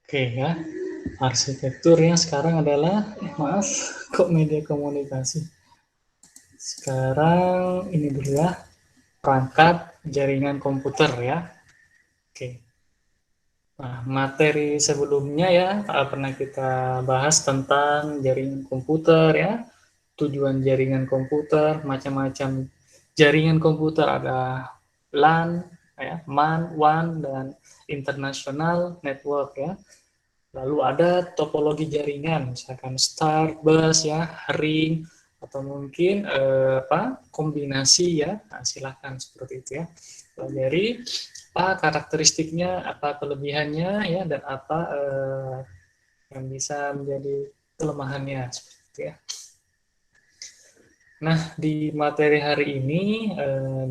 Oke ya, arsitekturnya sekarang adalah, maaf, kok media komunikasi. Sekarang ini dulu ya, perangkat jaringan komputer ya. Oke. Nah, materi sebelumnya ya, pernah kita bahas tentang jaringan komputer ya, tujuan jaringan komputer, macam-macam jaringan komputer, ada LAN, ya, MAN, WAN, dan international network ya. Lalu ada topologi jaringan, misalkan star, bus ya, ring, atau mungkin kombinasi ya. Nah, silahkan seperti itu ya. Pelajari apa karakteristiknya, apa kelebihannya ya, dan apa yang bisa menjadi kelemahannya seperti itu ya. Nah, di materi hari ini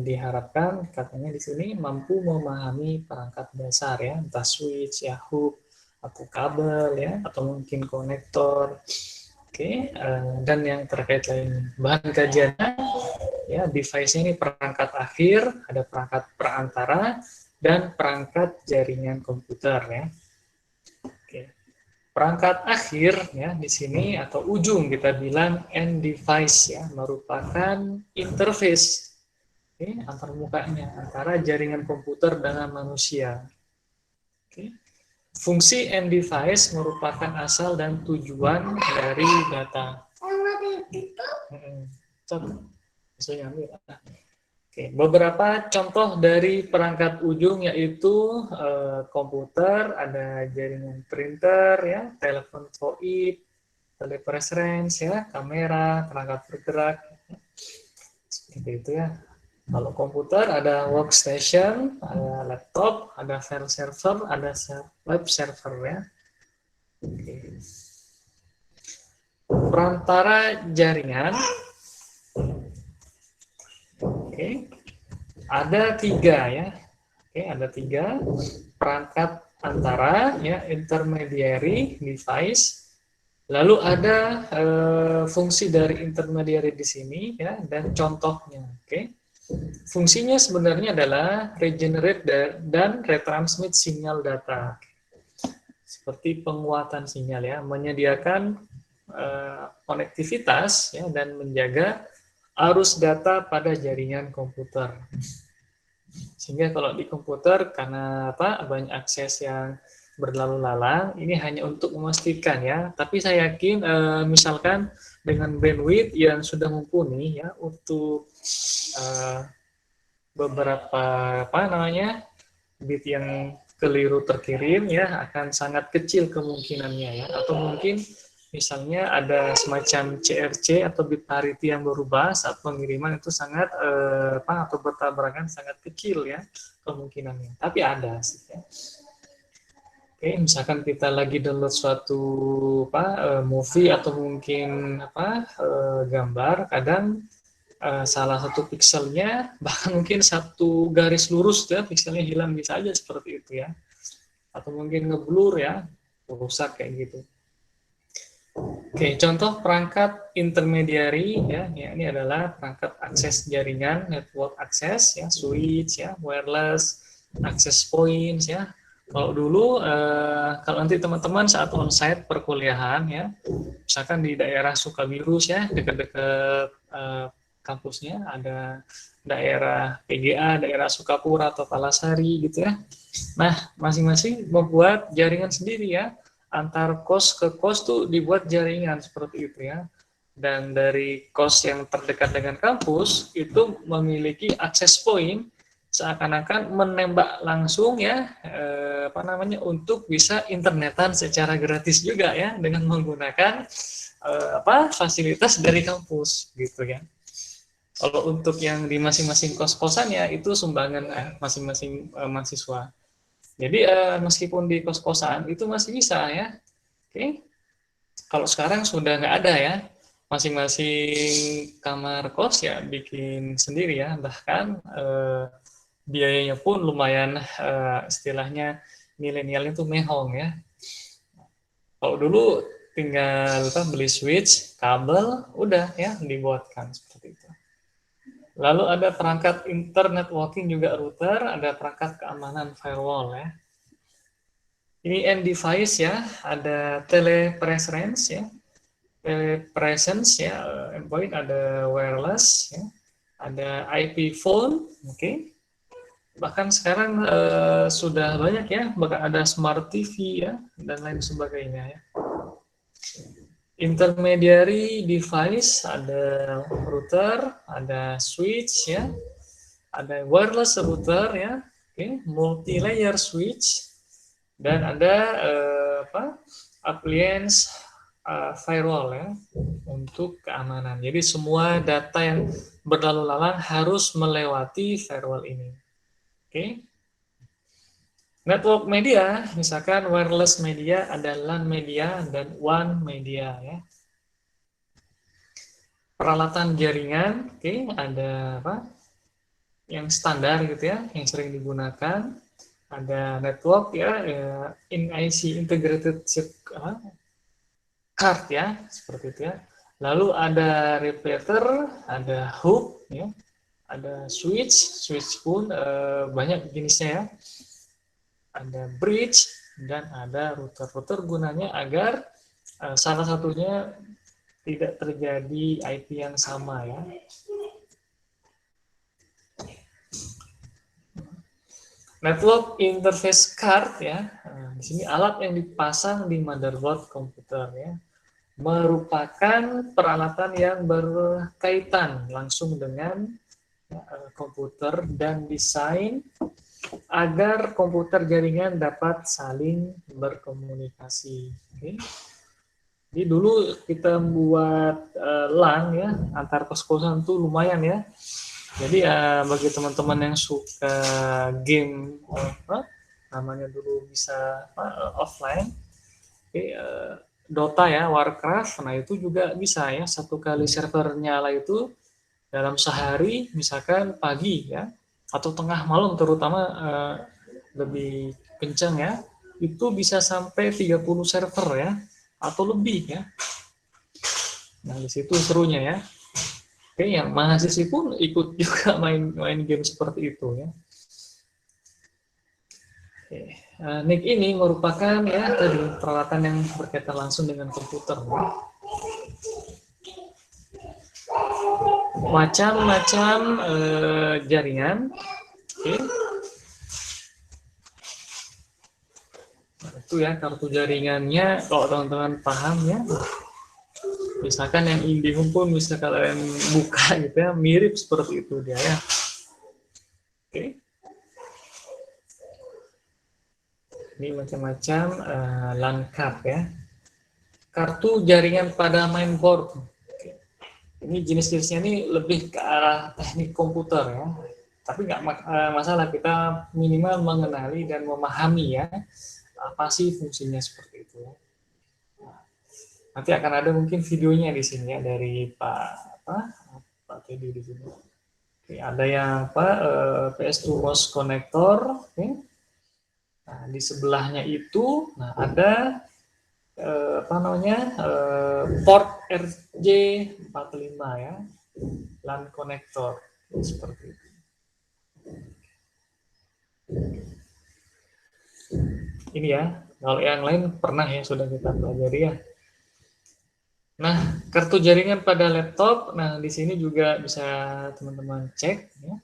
diharapkan katanya di sini mampu memahami perangkat dasar ya, entah switch, ya, hook, atau kabel ya, atau mungkin konektor. Oke, dan yang terkait lain bahan kajiannya ya, device ini perangkat akhir, ada perangkat perantara, dan perangkat jaringan komputer ya. Oke. Perangkat akhir ya di sini atau ujung kita bilang end device ya, merupakan interface antar mukanya antara jaringan komputer dengan manusia. Oke. Fungsi end device merupakan asal dan tujuan dari data. Oke, beberapa contoh dari perangkat ujung yaitu komputer, ada jaringan printer ya, telepon VoIP, telepresence ya, kamera, perangkat bergerak, seperti itu ya. Kalau komputer ada workstation, ada laptop, ada file server, ada web server ya. Oke. Perantara jaringan, oke, ada tiga ya. Oke, ada tiga perangkat antara ya, intermediary device. Lalu ada fungsi dari intermediary di sini ya, dan contohnya. Oke. Fungsinya sebenarnya adalah regenerate dan retransmit sinyal data. Seperti penguatan sinyal ya, menyediakan konektivitas ya, dan menjaga arus data pada jaringan komputer. Sehingga kalau di komputer karena banyak akses yang berlalu lalang, ini hanya untuk memastikan ya. Tapi saya yakin misalkan dengan bandwidth yang sudah mumpuni ya untuk beberapa bit yang keliru terkirim ya, akan sangat kecil kemungkinannya ya. Atau mungkin misalnya ada semacam CRC atau bit parity yang berubah saat pengiriman, itu sangat atau bertabrakan, sangat kecil ya kemungkinannya. Tapi ada sih ya. Oke, misalkan kita lagi download suatu movie atau mungkin gambar, kadang salah satu pixelnya, bahkan mungkin satu garis lurus ya, pixelnya hilang, bisa aja seperti itu ya. Atau mungkin ngeblur ya, rusak kayak gitu. Oke, contoh perangkat intermediary ya, ini adalah perangkat akses jaringan, network access ya, switch ya, wireless, access points ya. Kalau dulu, kalau nanti teman-teman saat onsite perkuliahan ya, misalkan di daerah Sukabiru ya, dekat-dekat kampusnya ada daerah PGA, daerah Sukapura atau Palasari gitu ya. Nah, masing-masing membuat jaringan sendiri ya. Antar kos ke kos tuh dibuat jaringan seperti itu ya. Dan dari kos yang terdekat dengan kampus itu memiliki akses point, seakan-akan menembak langsung ya untuk bisa internetan secara gratis juga ya, dengan menggunakan fasilitas dari kampus gitu ya. Kalau untuk yang di masing-masing kos-kosan ya, itu sumbangan masing-masing mahasiswa. Jadi meskipun di kos-kosan itu masih bisa ya. Oke. Kalau sekarang sudah nggak ada ya. Masing-masing kamar kos ya bikin sendiri ya. Bahkan biayanya pun lumayan, istilahnya milenial itu mehong ya. Kalau dulu tinggal beli switch, kabel, udah ya dibuatkan seperti itu. Lalu ada perangkat internet networking juga router, ada perangkat keamanan firewall ya. Ini end device ya, ada telepresence ya, telepresence ya, endpoint, ada wireless ya, ada IP phone, oke. Bahkan sekarang sudah banyak ya, bahkan ada smart TV ya, dan lain sebagainya ya. Intermediary device, ada router, ada switch ya, ada wireless router ya, oke, multi-layer switch, dan ada appliance firewall ya untuk keamanan. Jadi semua data yang berlalu lalang harus melewati firewall ini. Oke. Network media, misalkan wireless media, ada LAN media dan WAN media ya. Peralatan jaringan, oke, ada apa? Yang standar gitu ya, yang sering digunakan. Ada network ya, in IC integrated card ya, seperti itu ya. Lalu ada repeater, ada hub ya, ada switch pun banyak jenisnya ya. Ada bridge dan ada router. Router gunanya agar salah satunya tidak terjadi IP yang sama ya. Network interface card ya. Di sini alat yang dipasang di motherboard komputer ya. Merupakan peralatan yang berkaitan langsung dengan komputer dan desain agar komputer jaringan dapat saling berkomunikasi. Oke. Jadi dulu kita buat LAN ya, antar kos-kosan tuh lumayan ya. Jadi bagi teman-teman yang suka game namanya dulu bisa offline, Dota ya, Warcraft, nah itu juga bisa ya, satu kali server nyala itu dalam sehari, misalkan pagi ya, atau tengah malam terutama lebih kencang ya, itu bisa sampai 30 server ya, atau lebih ya. Nah di situ serunya ya. Oke, yang mahasiswa pun ikut juga main game seperti itu ya. Oke. NIC ini merupakan ya tadi peralatan yang berkaitan langsung dengan komputer. Macam-macam jaringan. Oke. Nah, itu ya kartu jaringannya kalau teman-teman paham ya. Misalkan yang IndiHome pun bisa kalian buka gitu ya, mirip seperti itu dia ya. Oke. Ini macam-macam LAN card ya. Kartu jaringan pada mainboard. Oke. Ini jenis-jenisnya ini lebih ke arah teknik komputer ya. Tapi nggak masalah, kita minimal mengenali dan memahami ya apa sih fungsinya seperti itu. Nanti akan ada mungkin videonya di sini ya dari Pak Teddy di sini. Oke, ada yang PS2 MOS connector. Oke. Nah, di sebelahnya itu, nah ada port RJ45 ya, LAN connector seperti itu. Ini ya, kalau yang lain pernah ya sudah kita pelajari ya. Nah, kartu jaringan pada laptop, nah di sini juga bisa teman-teman cek ya.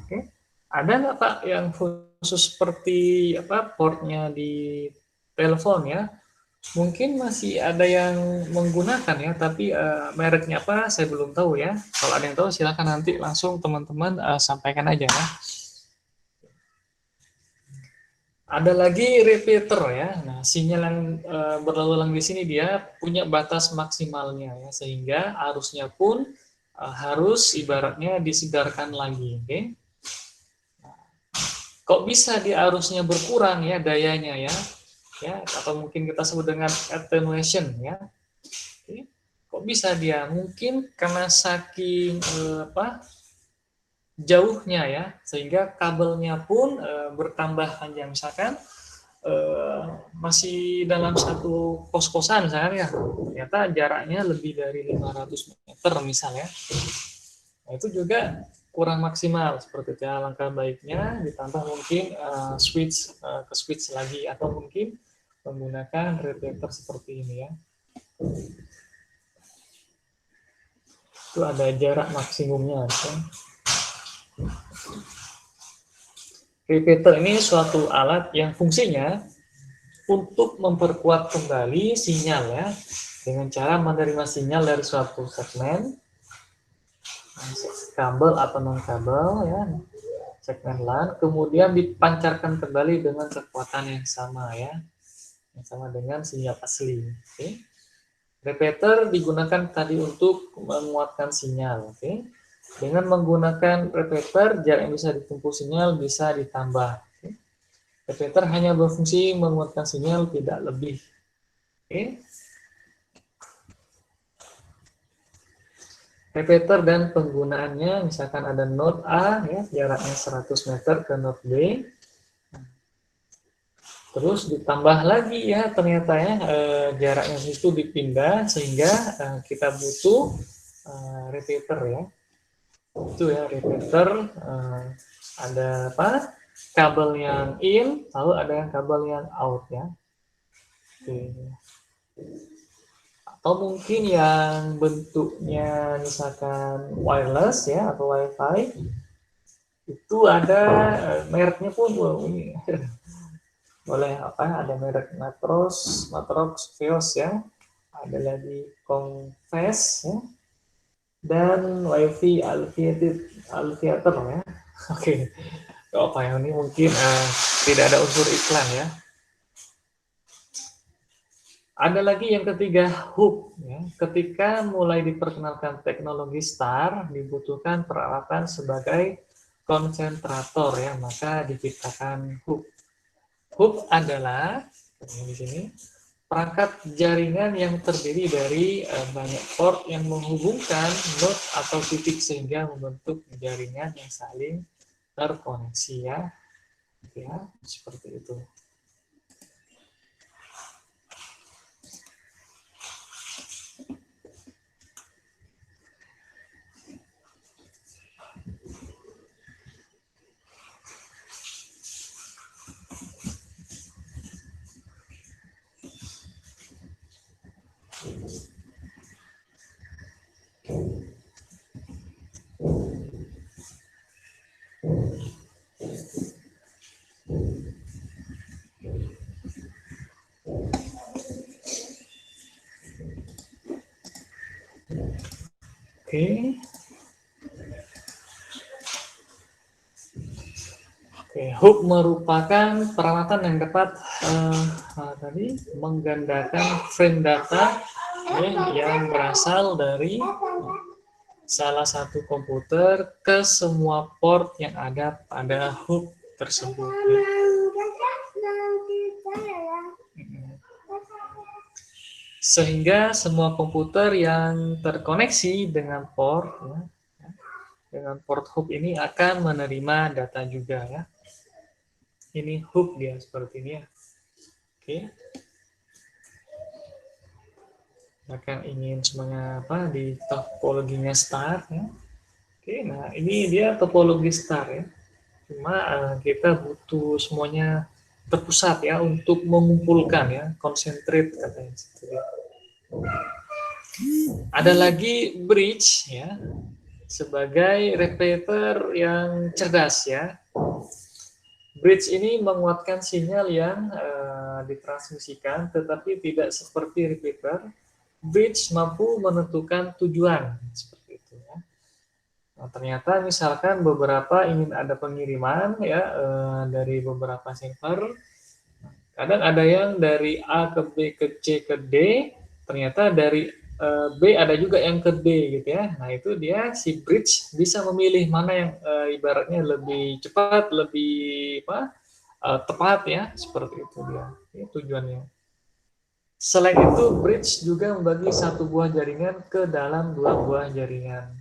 Oke. Ada nggak Pak yang khusus seperti portnya di telepon ya? Mungkin masih ada yang menggunakan ya, tapi mereknya apa saya belum tahu ya. Kalau ada yang tahu silakan nanti langsung teman-teman sampaikan aja ya. Ada lagi repeater ya. Nah, sinyal yang berlalu lalang di sini dia punya batas maksimalnya ya, sehingga arusnya pun harus ibaratnya disegarkan lagi, oke? Kok bisa di arusnya berkurang ya dayanya ya? Ya, atau mungkin kita sebut dengan attenuation ya. Oke. Kok bisa dia? Mungkin karena saking jauhnya ya, sehingga kabelnya pun bertambah panjang. Misalkan masih dalam satu kos-kosan misalkan ya, ternyata jaraknya lebih dari 500 meter misalnya. Nah, itu juga kurang maksimal seperti itu ya. Langkah baiknya ditambah mungkin switch ke switch lagi, atau mungkin menggunakan repeater seperti ini ya. Itu ada jarak maksimumnya. Kan? Repeater ini suatu alat yang fungsinya untuk memperkuat kembali sinyal ya, dengan cara menerima sinyal dari suatu segmen, kabel atau non kabel ya, segmen LAN, kemudian dipancarkan kembali dengan kekuatan yang sama ya, yang sama dengan sinyal asli. Oke. Repeater digunakan tadi untuk menguatkan sinyal. Oke. Dengan menggunakan repeater, jarak yang bisa ditempuh sinyal bisa ditambah. Oke. Repeater hanya berfungsi menguatkan sinyal, tidak lebih. Oke. Repeater dan penggunaannya, misalkan ada node A, ya, jaraknya 100 meter ke node B. Terus ditambah lagi ya, ternyata ya, jaraknya itu dipindah, sehingga kita butuh repeater ya. Itu ya repeater, ada apa? Kabel yang in, lalu ada yang kabel yang out ya. Oke. Atau mungkin yang bentuknya misalkan wireless ya atau wifi, itu ada mereknya pun ini boleh apa? Ada merek Matrox, Fios ya. Ada lagi Confess ya. Dan WiFi Aviator ya. Oke. Apa ya, ini mungkin tidak ada unsur iklan ya. Ada lagi yang ketiga, hub. Ya. Ketika mulai diperkenalkan teknologi STAR, dibutuhkan peralatan sebagai konsentrator ya, maka diciptakan hub. Hub adalah di sini perangkat jaringan yang terdiri dari banyak port yang menghubungkan node atau titik sehingga membentuk jaringan yang saling terkoneksi ya, seperti itu. Oke, hub merupakan peralatan yang dapat tadi menggandakan frame data yang berasal dari salah satu komputer ke semua port yang ada pada hub tersebut. Sehingga semua komputer yang terkoneksi dengan port hub ini akan menerima data juga ya. Ini hub dia seperti ini ya. Oke. Akan ingin semuanya apa di topologinya STAR ya. Oke, nah ini dia topologi STAR ya. Cuma kita butuh semuanya terpusat ya untuk mengumpulkan ya, concentrate katanya. Ada lagi bridge ya, sebagai repeater yang cerdas ya. Bridge ini menguatkan sinyal yang ditransmisikan, tetapi tidak seperti repeater. Bridge mampu menentukan tujuan seperti itu ya. Nah, ternyata misalkan beberapa ingin ada pengiriman ya dari beberapa server, kadang ada yang dari A ke B ke C ke D, ternyata dari B ada juga yang ke D gitu ya. Nah itu dia si bridge bisa memilih mana yang ibaratnya lebih cepat, lebih tepat ya, seperti itu dia. Ini tujuannya. Selain itu, bridge juga membagi satu buah jaringan ke dalam dua buah jaringan.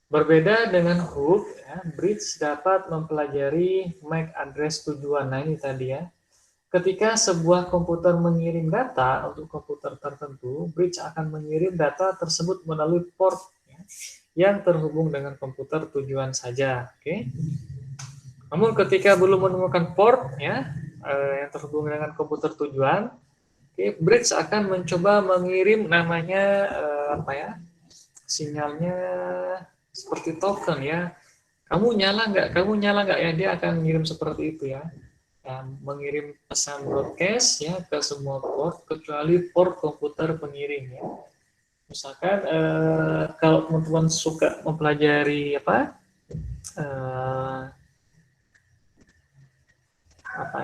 Berbeda dengan hub, ya, bridge dapat mempelajari MAC address tujuan. Nah ini tadi ya. Ketika sebuah komputer mengirim data untuk komputer tertentu, bridge akan mengirim data tersebut melalui port ya, yang terhubung dengan komputer tujuan saja. Oke. Namun ketika belum menemukan port, ya, yang terhubung dengan komputer tujuan, bridge akan mencoba mengirim namanya apa ya, sinyalnya seperti token ya. Kamu nyala nggak? Kamu nyala nggak ya? Dia akan mengirim seperti itu ya. Mengirim pesan broadcast ya ke semua port kecuali port komputer pengirim ya. Misalkan kalau teman-teman suka mempelajari apa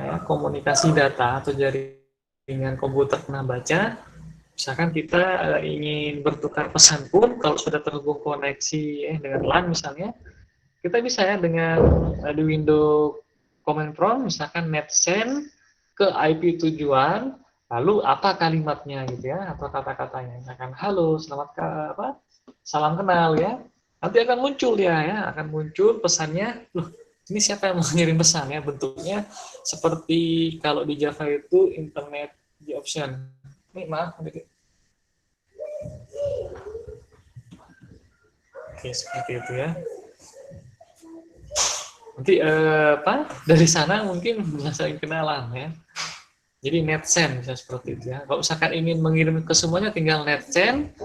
ya, komunikasi data atau jaringan komputer pernah baca, misalkan kita ingin bertukar pesan pun kalau sudah terhubung koneksi dengan LAN misalnya, kita bisa ya dengan di window command prompt misalkan net send ke IP tujuan, lalu apa kalimatnya gitu ya atau kata-katanya, misalkan halo selamat salam kenal ya, nanti akan muncul ya akan muncul pesannya. Loh, ini siapa yang mengirim pesan ya, bentuknya seperti kalau di Java itu internet di option. Ini maaf, oke seperti itu ya. Nanti dari sana mungkin bisa saling kenalan ya. Jadi net send bisa seperti itu ya. Kalau misalkan ingin mengirim ke semuanya tinggal net send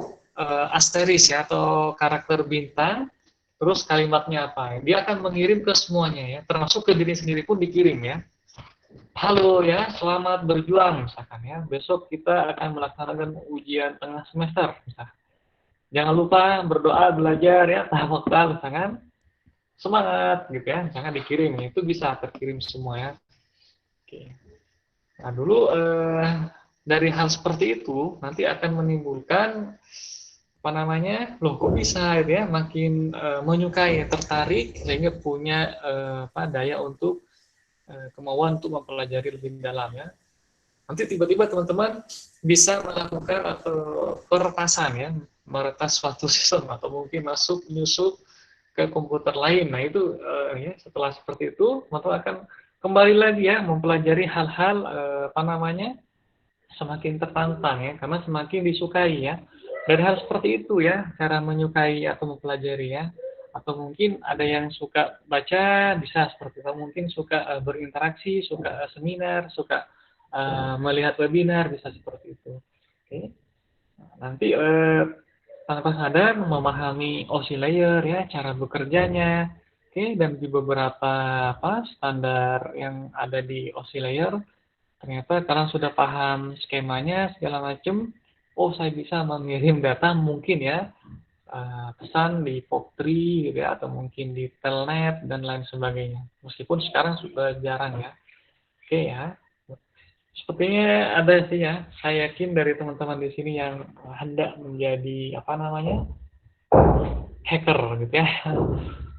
asterisk ya atau karakter bintang terus kalimatnya apa. Dia akan mengirim ke semuanya ya, termasuk ke diri sendiri pun dikirim ya. Halo ya, selamat berjuang misalkan ya. Besok kita akan melaksanakan ujian tengah semester misalkan. Jangan lupa berdoa, belajar ya, tahap waktu misalkan. Semangat gitu ya, misalkan dikirim itu bisa terkirim semua ya. Oke. Nah dulu dari hal seperti itu nanti akan menimbulkan apa namanya, loh kok bisa gitu ya, makin menyukai, tertarik sehingga punya daya untuk kemauan untuk mempelajari lebih dalam ya. Nanti tiba-tiba teman-teman bisa melakukan atau peretasan ya, meretas suatu sistem atau mungkin nyusup ke komputer lain. Nah itu ya setelah seperti itu, teman-teman akan kembali lagi ya mempelajari hal-hal apa namanya, semakin tertantang ya, karena semakin disukai ya. Dari hal seperti itu ya, cara menyukai atau mempelajari ya. Atau mungkin ada yang suka baca, bisa seperti itu. Mungkin suka berinteraksi, suka seminar, suka melihat webinar, bisa seperti itu. Oke. Nanti tanpa sadar memahami OSI layer ya, cara bekerjanya. Oke, dan di beberapa standar yang ada di OSI layer, ternyata karena sudah paham skemanya segala macam, oh saya bisa mengirim data mungkin ya pesan di POP3 gitu ya, atau mungkin di Telnet dan lain sebagainya. Meskipun sekarang sudah jarang ya. Oke ya. Sepertinya ada sih ya, saya yakin dari teman-teman di sini yang hendak menjadi apa namanya, hacker gitu ya,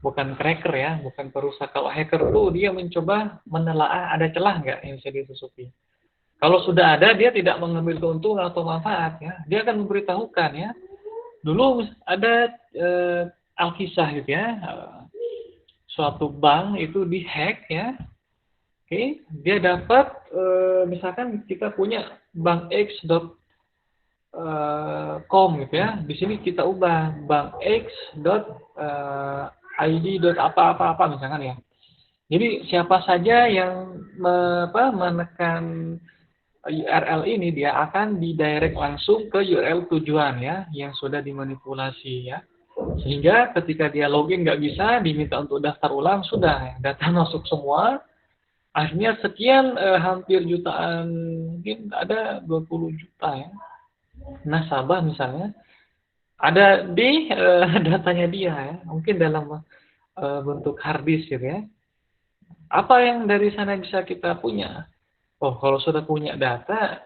bukan cracker ya, bukan perusak. Kalau hacker tuh dia mencoba menelaah ada celah nggak yang bisa ditutupi. Kalau sudah ada, dia tidak mengambil keuntungan atau manfaat ya, dia akan memberitahukan ya. Dulu ada alkisah gitu ya, suatu bank itu dihack ya. Oke, dia dapat misalkan kita punya bank X.com gitu ya. Di sini kita ubah bank X.id apa-apa misalkan ya. Jadi siapa saja yang menekan URL ini, dia akan didirect langsung ke URL tujuan ya, yang sudah dimanipulasi ya. Sehingga ketika dia login nggak bisa, diminta untuk daftar ulang, sudah data masuk semua. Akhirnya sekian hampir jutaan, mungkin ada 20 juta ya, nasabah misalnya, ada di datanya dia ya, mungkin dalam bentuk hard disk gitu ya. Apa yang dari sana bisa kita punya? Oh, kalau sudah punya data,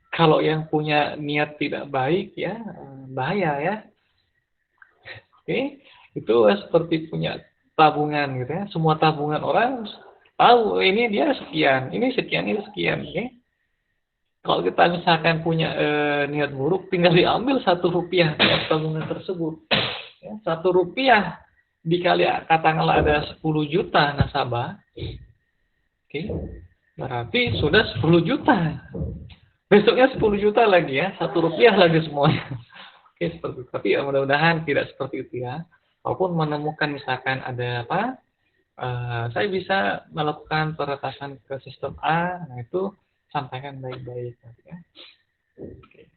kalau yang punya niat tidak baik ya, bahaya ya. Oke, itu seperti punya tabungan gitu ya. Semua tabungan orang tahu ini dia sekian, ini sekian, ini sekian. Oke. Kalau kita misalkan punya niat buruk, tinggal diambil 1 rupiah dari tabungan tersebut. Ya, 1 rupiah dikali katakanlah ada 10 juta nasabah. Oke, berarti sudah 10 juta. Besoknya 10 juta lagi ya, 1 rupiah lagi semuanya. Oke, seperti itu. Tapi ya mudah-mudahan tidak seperti itu ya. Walaupun menemukan misalkan ada saya bisa melakukan peretasan ke sistem A, nah itu sampaikan baik-baik. Ya. Oke.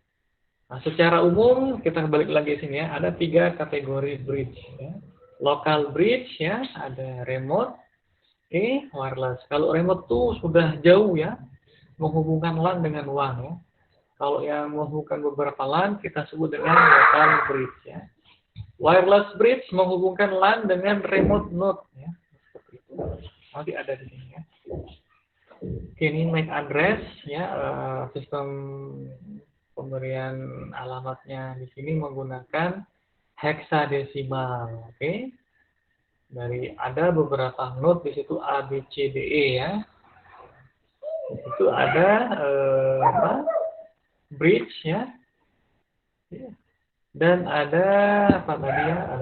Nah, secara umum kita balik lagi sini ya, ada 3 kategori bridge. Ya. Local bridge ya, ada remote, wireless. Kalau remote tuh sudah jauh ya, menghubungkan LAN dengan WAN ya. Kalau yang menghubungkan beberapa LAN kita sebut dengan local bridge ya. Wireless bridge menghubungkan LAN dengan remote node ya. Seperti itu. Nanti ada di sini ya. Oke, ini MAC address ya, sistem pemberian alamatnya di sini menggunakan heksadesimal. Oke. Dari ada beberapa node di situ A, B, C, D, E ya. Di situ ada bridge ya. Dan ada apa tadi ya,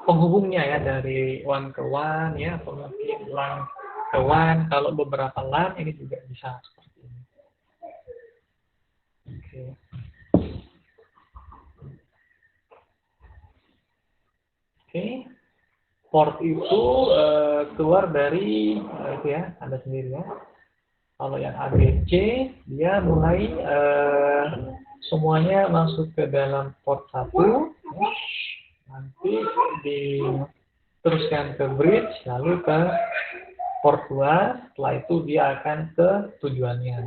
penghubungnya ya dari WAN ke WAN ya, atau mungkin LAN ke WAN. Kalau beberapa LAN ini juga bisa seperti ini. Oke. Oke. Port itu keluar dari itu ya, ada sendiri ya. Kalau yang ABC dia mulai semuanya masuk ke dalam port 1, nanti diteruskan ke bridge, lalu ke port 2, setelah itu dia akan ke tujuannya.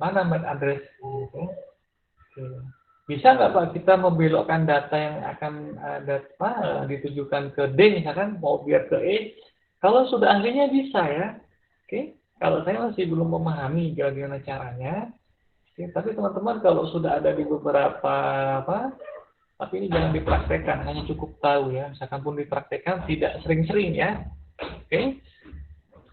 Mana MAC address? Bisa nggak Pak kita membelokkan data yang akan ditujukan ke D misalkan, mau biar ke E? Kalau sudah ahlinya bisa ya. Oke. Kalau saya masih belum memahami bagaimana caranya. Tapi teman-teman kalau sudah ada di beberapa tapi ini jangan dipraktekkan, hanya cukup tahu ya. Misalkan pun dipraktekkan tidak sering-sering ya. Oke.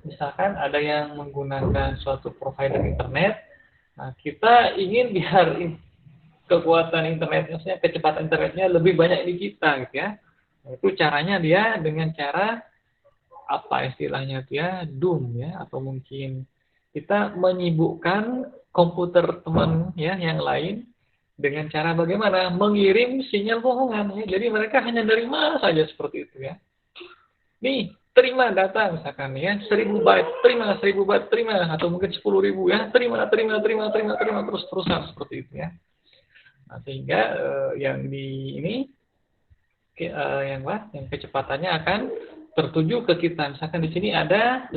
Misalkan ada yang menggunakan suatu provider internet, nah kita ingin biar kekuatan internetnya, kecepatan internetnya lebih banyak di kita gitu ya. Nah, itu caranya dia dengan cara apa istilahnya itu ya, doom ya, atau mungkin kita menyibukkan komputer teman ya yang lain dengan cara bagaimana mengirim sinyal bohongan ya. Jadi mereka hanya nerima saja seperti itu ya. Nih, terima data misalkan ya 1000 byte, terima 1000 byte, terima, atau mungkin 10.000 ya, terima terus-terusan seperti itu ya. Nah, sehingga yang di ini yang kecepatannya akan tertuju ke kita. Misalkan di sini ada 5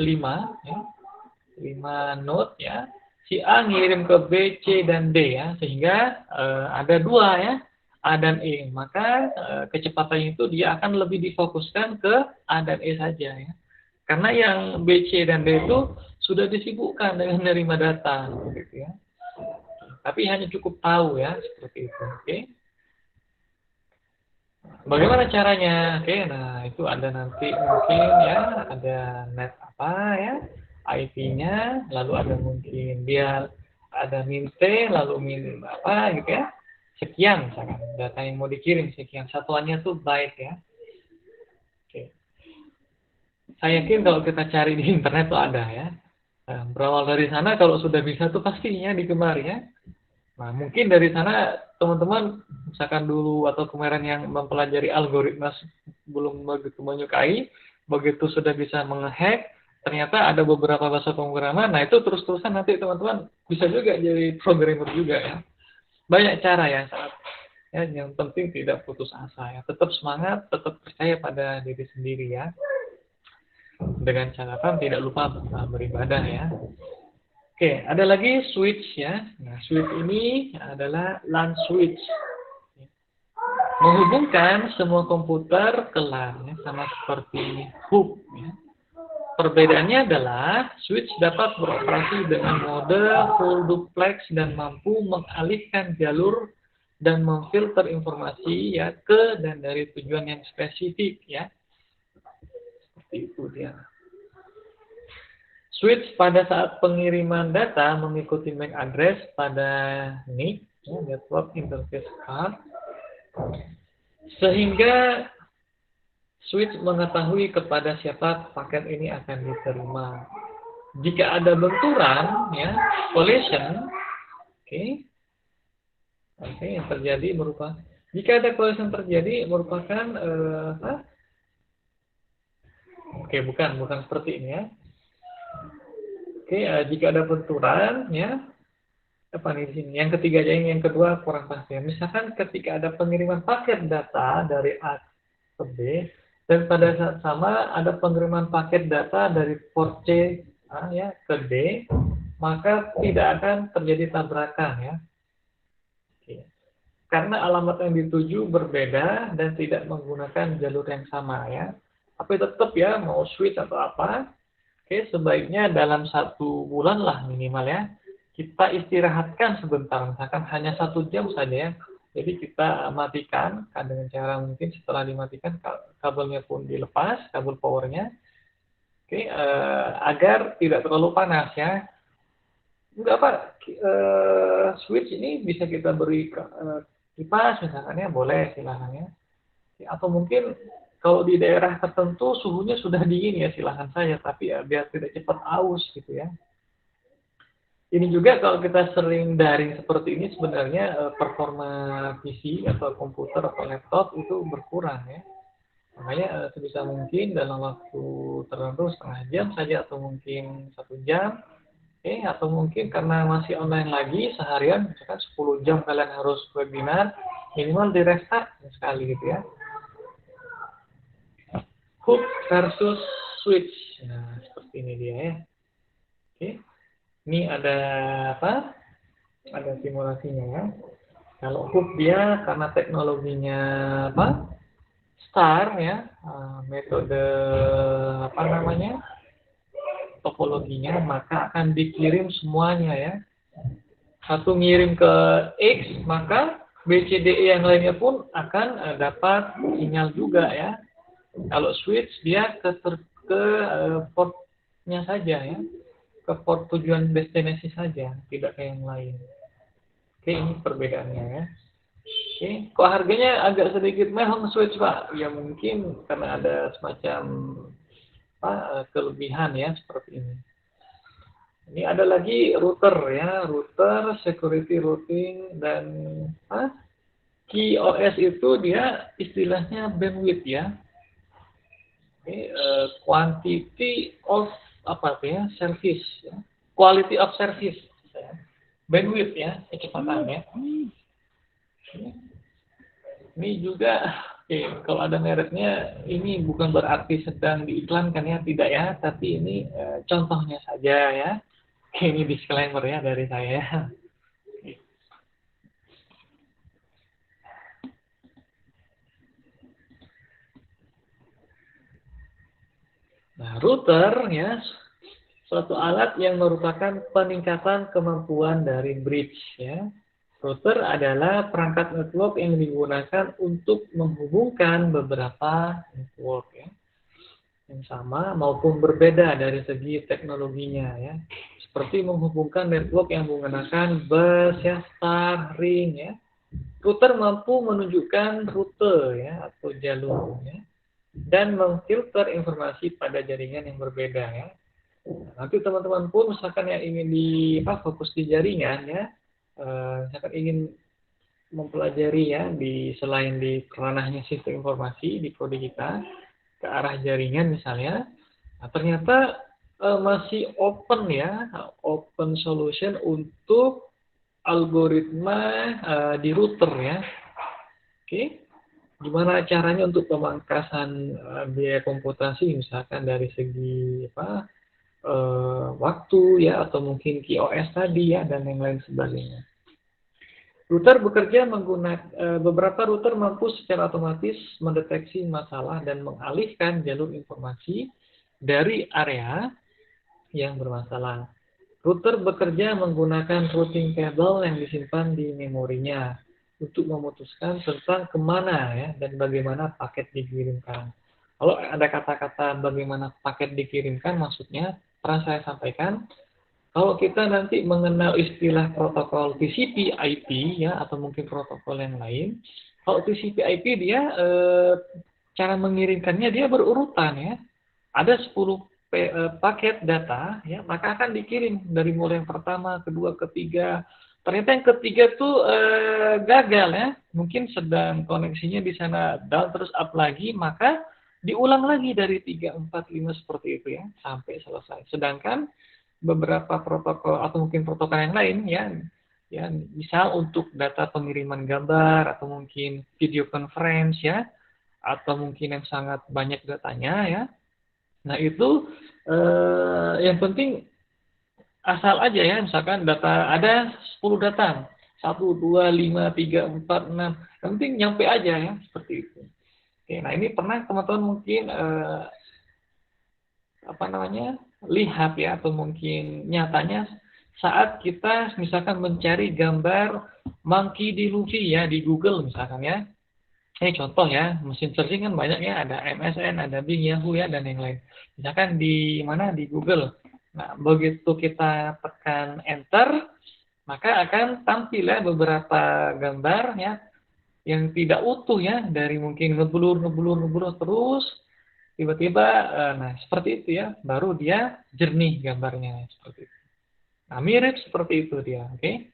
ya. 5 node ya. Si A ngirim ke B, C, dan D ya, sehingga ada 2 ya, A dan E. Maka kecepatannya itu dia akan lebih difokuskan ke A dan E saja ya. Karena yang B, C, dan D itu sudah disibukkan dengan menerima data gitu ya. Tapi hanya cukup tahu ya, seperti itu. Oke. Bagaimana caranya? Oke, nah itu ada nanti mungkin ya, ada net apa ya, IP-nya, lalu ada mungkin dia ada min T, lalu min apa gitu ya, sekian misalkan data yang mau dikirim sekian, satuannya tuh byte ya. Oke. Saya yakin kalau kita cari di internet tuh ada ya. Nah, berawal dari sana kalau sudah bisa tuh pastinya digemar ya. Nah, mungkin dari sana teman-teman misalkan dulu atau kemarin yang mempelajari algoritma belum begitu menyukai, begitu sudah bisa menghack, ternyata ada beberapa bahasa pemrograman, nah itu terus-terusan nanti teman-teman bisa juga jadi programmer juga ya. Banyak cara ya, yang penting tidak putus asa ya, tetap semangat, tetap percaya pada diri sendiri ya. Dengan catatan tidak lupa beribadah ya. Oke, ada lagi switch ya. Nah, switch ini adalah LAN switch. Menghubungkan semua komputer ke LAN ya, sama seperti hub ya. Perbedaannya adalah switch dapat beroperasi dengan mode full duplex dan mampu mengalihkan jalur dan memfilter informasi ya ke dan dari tujuan yang spesifik ya. Seperti itu dia. Switch pada saat pengiriman data mengikuti MAC address pada NIC, ya, Network Interface Card, sehingga switch mengetahui kepada siapa paket ini akan diterima. Jika ada benturan, ya, collision, yang terjadi merupakan, jika ada collision terjadi merupakan Oke, bukan seperti ini ya. Oke, jika ada benturan ya, apa nih di sini? Yang ketiga aja, yang kedua kurang pasti. Misalkan ketika ada pengiriman paket data dari A ke B, dan pada saat sama ada pengiriman paket data dari port C ya ke D, maka tidak akan terjadi tabrakan ya. Oke. Karena alamat yang dituju berbeda dan tidak menggunakan jalur yang sama ya. Tapi tetap ya, mau switch atau apa, oke, sebaiknya dalam 1 bulan lah minimal ya, kita istirahatkan sebentar, misalkan hanya 1 jam saja ya. Jadi kita matikan dengan cara mungkin setelah dimatikan kabelnya pun dilepas, kabel powernya, oke, agar tidak terlalu panas ya. Enggak apa, switch ini bisa kita beri kipas misalkan ya, boleh silahkan ya. Atau mungkin kalau di daerah tertentu suhunya sudah dingin ya, silahkan saja, tapi ya biar tidak cepat aus gitu ya. Ini juga kalau kita sering daring seperti ini sebenarnya performa PC atau komputer atau laptop itu berkurang ya. Makanya sebisa mungkin dalam waktu tertentu setengah jam saja atau mungkin 1 jam. Oke, atau mungkin karena masih online lagi seharian, misalkan 10 jam kalian harus webinar, minimal di restart sekali gitu ya. Hook versus switch. Nah, seperti ini dia ya. Oke. Ini ada apa? Ada simulasinya ya. Kalau hook dia karena teknologinya apa? Star ya, metode apa namanya? Topologinya, maka akan dikirim semuanya ya. Satu ngirim ke X, maka BCDE yang lainnya pun akan dapat sinyal juga ya. Kalau switch dia ke portnya saja ya, ke port tujuan destinasi saja, tidak ke yang lain. Oke, ini perbedaannya ya. Oke, kok harganya agak sedikit mahal switch Pak? Ya mungkin karena ada semacam kelebihan ya seperti ini. Ini ada lagi router ya, router, security routing, dan QoS itu dia istilahnya bandwidth ya. Ini quantity of apa ya, service ya. Quality of service ya. Bandwidth ya, kecepatan ya. Ini juga kalau ada mereknya, ini bukan berarti sedang diiklankan ya, tidak ya, tapi ini contohnya saja ya. Ini disclaimer ya dari saya. Nah, router ya, suatu alat yang merupakan peningkatan kemampuan dari bridge ya. Router adalah perangkat network yang digunakan untuk menghubungkan beberapa network ya, yang sama maupun berbeda dari segi teknologinya ya. Seperti menghubungkan network yang menggunakan bus ya, star, ring ya. Router mampu menunjukkan rute ya atau jalur ya, dan memfilter informasi pada jaringan yang berbeda ya. Nanti teman-teman pun misalkan yang ingin fokus di jaringan ya, misalkan ingin mempelajari ya selain di ranahnya sistem informasi di prodi kita ke arah jaringan misalnya, nah, ternyata masih open ya, open solution untuk algoritma di router ya. Oke, gimana caranya untuk pemangkasan biaya komputasi misalkan dari segi waktu ya, atau mungkin QoS tadi ya, dan yang lain sebagainya. Router bekerja menggunakan beberapa router mampu secara otomatis mendeteksi masalah dan mengalihkan jalur informasi dari area yang bermasalah. Router bekerja menggunakan routing table yang disimpan di memorinya untuk memutuskan tentang kemana ya dan bagaimana paket dikirimkan. Kalau ada kata-kata bagaimana paket dikirimkan, maksudnya pernah saya sampaikan, kalau kita nanti mengenal istilah protokol TCP/IP ya, atau mungkin protokol yang lain, kalau TCP/IP dia cara mengirimkannya dia berurutan ya. Ada 10 paket data ya, maka akan dikirim dari mulai yang pertama, kedua, ketiga. Ternyata yang ketiga tuh gagal ya, mungkin sedang koneksinya di sana down terus up lagi, maka diulang lagi dari 3, 4, 5 seperti itu ya, sampai selesai. Sedangkan beberapa protokol atau mungkin protokol yang lain ya, ya misal untuk data pengiriman gambar atau mungkin video conference ya, atau mungkin yang sangat banyak datanya ya. Nah itu yang penting asal aja ya, misalkan data ada 10 data, 1, 2, 5, 3, 4, 6, yang penting nyampe aja ya, seperti itu. Oke, nah ini pernah teman-teman mungkin apa namanya lihat ya, atau mungkin nyatanya saat kita misalkan mencari gambar monkey di Luffy ya di Google misalkan ya. Ini contoh ya, mesin searching kan banyak ya, ada MSN, ada Bing, Yahoo ya, dan yang lain. Misalkan di mana di Google. Nah, begitu kita tekan enter, maka akan tampil ya beberapa gambar ya yang tidak utuh ya, dari mungkin ngeblur ngeblur ngeblur terus tiba-tiba nah seperti itu ya, baru dia jernih gambarnya seperti itu. Nah, mirip seperti itu dia, oke.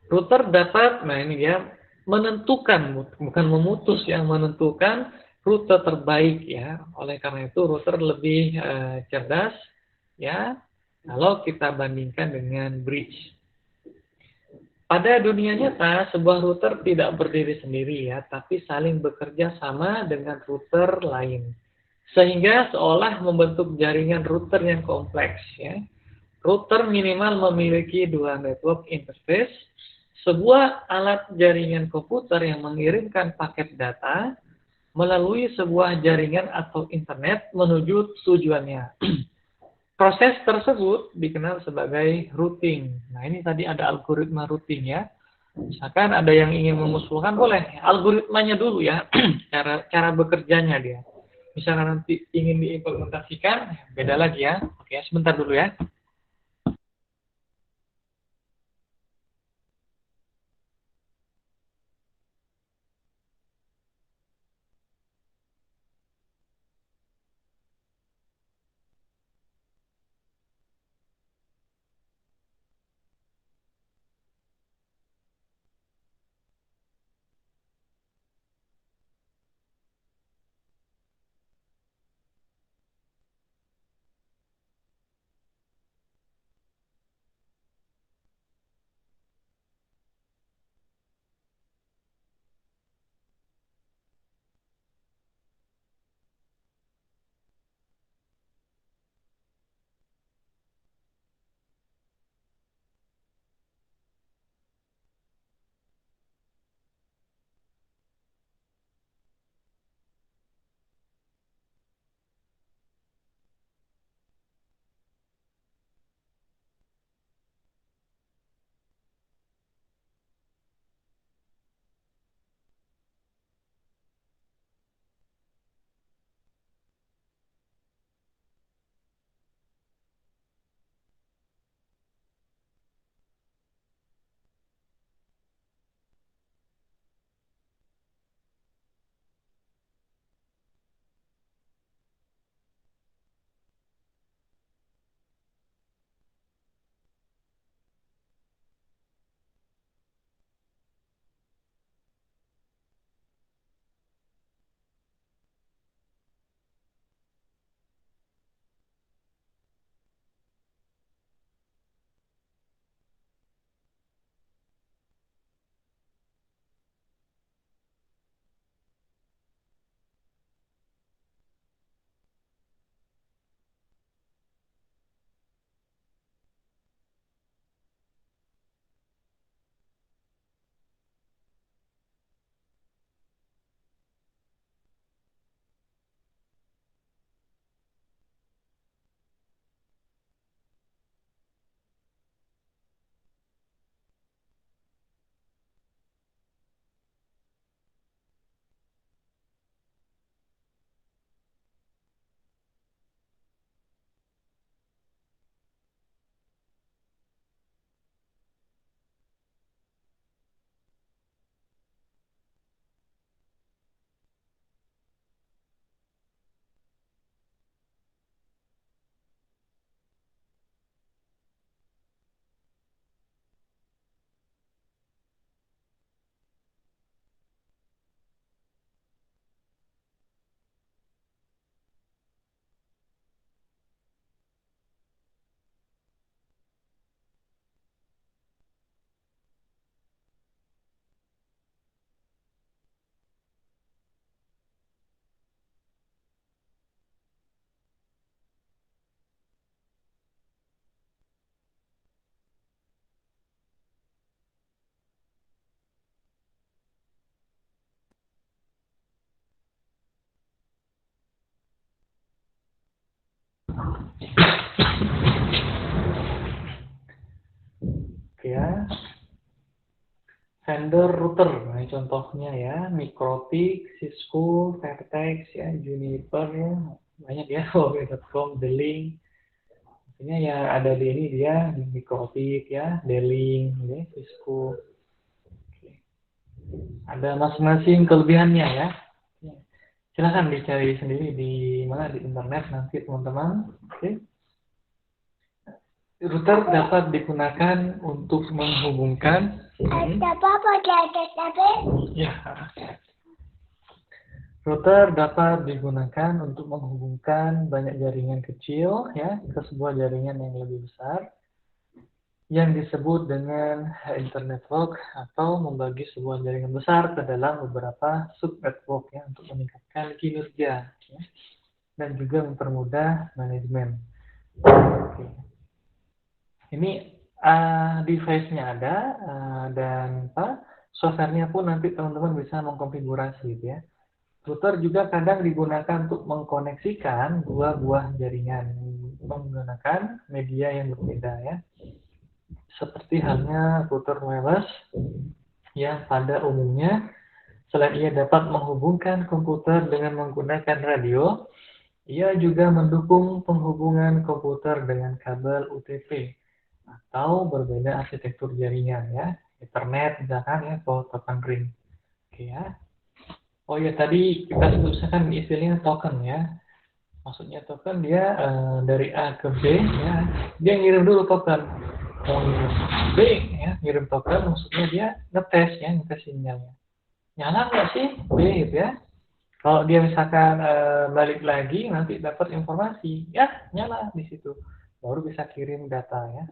Router dapat, nah ini dia menentukan, bukan memutus, yang menentukan rute terbaik ya. Oleh karena itu router lebih cerdas ya kalau kita bandingkan dengan bridge. Pada dunia nyata, sebuah router tidak berdiri sendiri ya, tapi saling bekerja sama dengan router lain. Sehingga seolah membentuk jaringan router yang kompleks ya. Router minimal memiliki dua network interface, sebuah alat jaringan komputer yang mengirimkan paket data melalui sebuah jaringan atau internet menuju tujuannya. Proses tersebut dikenal sebagai routing. Nah, ini tadi ada algoritma routing ya. Misalkan ada yang ingin mengusulkan, boleh algoritmanya dulu ya, cara bekerjanya dia. Misalkan nanti ingin diimplementasikan, beda lagi ya. Oke, sebentar dulu ya. Oke ya. Vendor router, nah contohnya ya, Mikrotik, Cisco, Vertex, ya, Juniper, banyak ya, Huawei.com, D-Link. Maksudnya ya ada di ini dia, di Mikrotik ya, D-Link, ya, Cisco. Oke. Ada masing-masing kelebihannya ya. Silahkan dicari sendiri di mana di internet nanti teman-teman. Oke. Router dapat digunakan untuk menghubungkan. Ya. Router dapat digunakan untuk menghubungkan banyak jaringan kecil ya ke sebuah jaringan yang lebih besar yang disebut dengan internetwork atau membagi sebuah jaringan besar ke dalam beberapa subnetwork ya untuk meningkatkan kinerja ya, dan juga mempermudah manajemen. Oke. Ini device-nya ada dan software-nya pun nanti teman-teman bisa mengkonfigurasi gitu ya. Router juga kadang digunakan untuk mengkoneksikan dua buah jaringan menggunakan media yang berbeda ya. Seperti halnya router wireless yang pada umumnya selain ia dapat menghubungkan komputer dengan menggunakan radio, ia juga mendukung penghubungan komputer dengan kabel UTP atau berbeda arsitektur jaringan ya, Ethernet misalkan ya, atau token ring. Oke ya. Oh ya, tadi kita sebutkan istilahnya token ya. Maksudnya token dia dari A ke B ya, dia ngirim dulu token. Mau ngirim B ya, ngirim token maksudnya dia ngetes ya, ngetes sinyalnya. Nyala nggak sih B gitu ya? Kalau dia misalkan balik lagi nanti dapat informasi, ya nyala di situ. Baru bisa kirim data ya.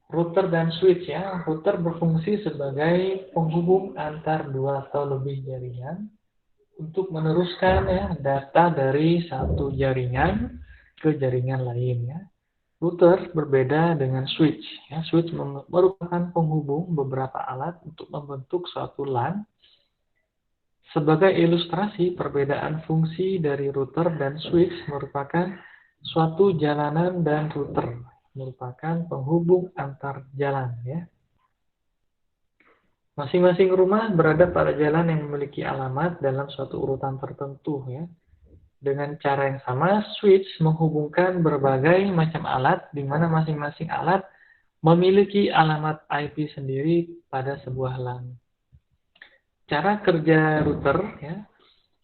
Router dan switch ya. Router berfungsi sebagai penghubung antar dua atau lebih jaringan untuk meneruskan ya data dari satu jaringan ke jaringan lain ya. Router berbeda dengan switch ya. Switch merupakan penghubung beberapa alat untuk membentuk suatu LAN. Sebagai ilustrasi perbedaan fungsi dari router dan switch merupakan suatu jalanan dan router merupakan penghubung antar jalan ya. Masing-masing rumah berada pada jalan yang memiliki alamat dalam suatu urutan tertentu ya. Dengan cara yang sama, switch menghubungkan berbagai macam alat di mana masing-masing alat memiliki alamat IP sendiri pada sebuah LAN. Cara kerja router ya.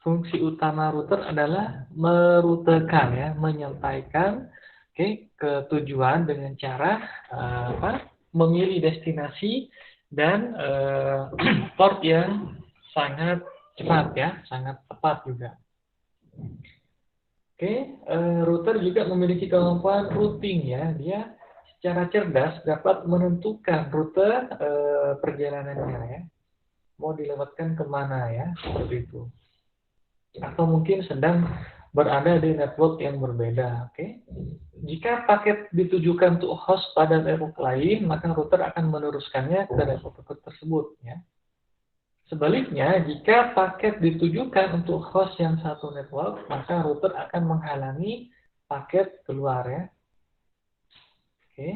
Fungsi utama router adalah merutekan ya, menyampaikan ke tujuan dengan cara memilih destinasi dan port yang sangat cepat ya, sangat tepat juga. Router juga memiliki kemampuan routing ya, dia secara cerdas dapat menentukan rute perjalanannya ya, mau dilewatkan kemana ya, seperti itu. Atau mungkin sedang berada di network yang berbeda. Jika paket ditujukan untuk host pada network lain, maka router akan meneruskannya ke network tersebut. Ya. Sebaliknya, jika paket ditujukan untuk host yang satu network, maka router akan menghalangi paket keluar. Ya. Oke,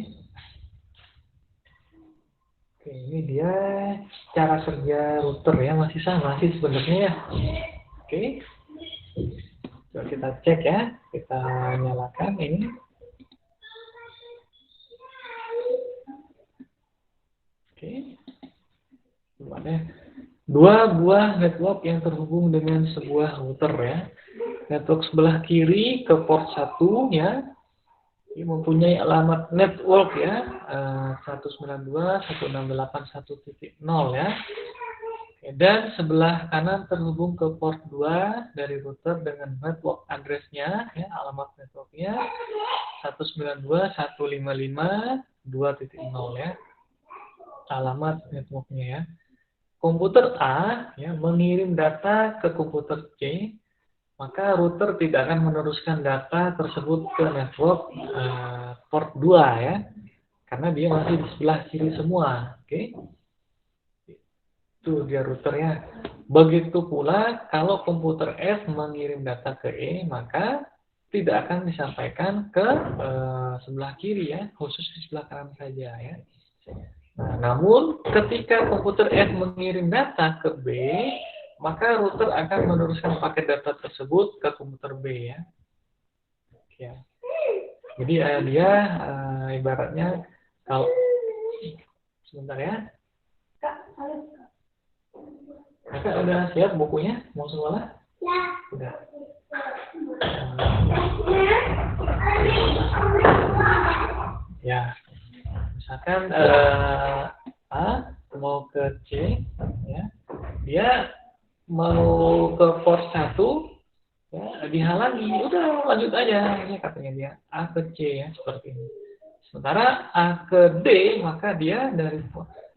ini dia cara kerja router ya, masih sama sih sebenarnya ya. Oke, coba kita cek ya, kita nyalakan ini. Oke, ada dua buah network yang terhubung dengan sebuah router ya. Network sebelah kiri ke port 1 ya, ini mempunyai alamat network ya, 192.168.1.0 ya. Dan sebelah kanan terhubung ke port 2 dari router dengan network address-nya ya, alamat networknya 192.155.2.0 ya, alamat networknya ya. Komputer A ya mengirim data ke komputer C, maka router tidak akan meneruskan data tersebut ke network port 2 ya, karena dia masih di sebelah kiri semua. Itu dia routernya. Begitu pula kalau komputer F mengirim data ke E, maka tidak akan disampaikan ke sebelah kiri ya, khusus di sebelah kanan saja ya. Nah, namun ketika komputer F mengirim data ke B, maka router akan meneruskan paket data tersebut ke komputer B ya. Ya. Jadi dia ibaratnya kalau sebentar ya. Kakak udah siap bukunya? Mau sekolah? Udah. Ya. Misalkan A mau ke C ya. Dia mau ke port 1 ya, dihalangi, udah lanjut aja ini katanya dia A ke C ya, seperti ini. Sementara A ke D, maka dia dari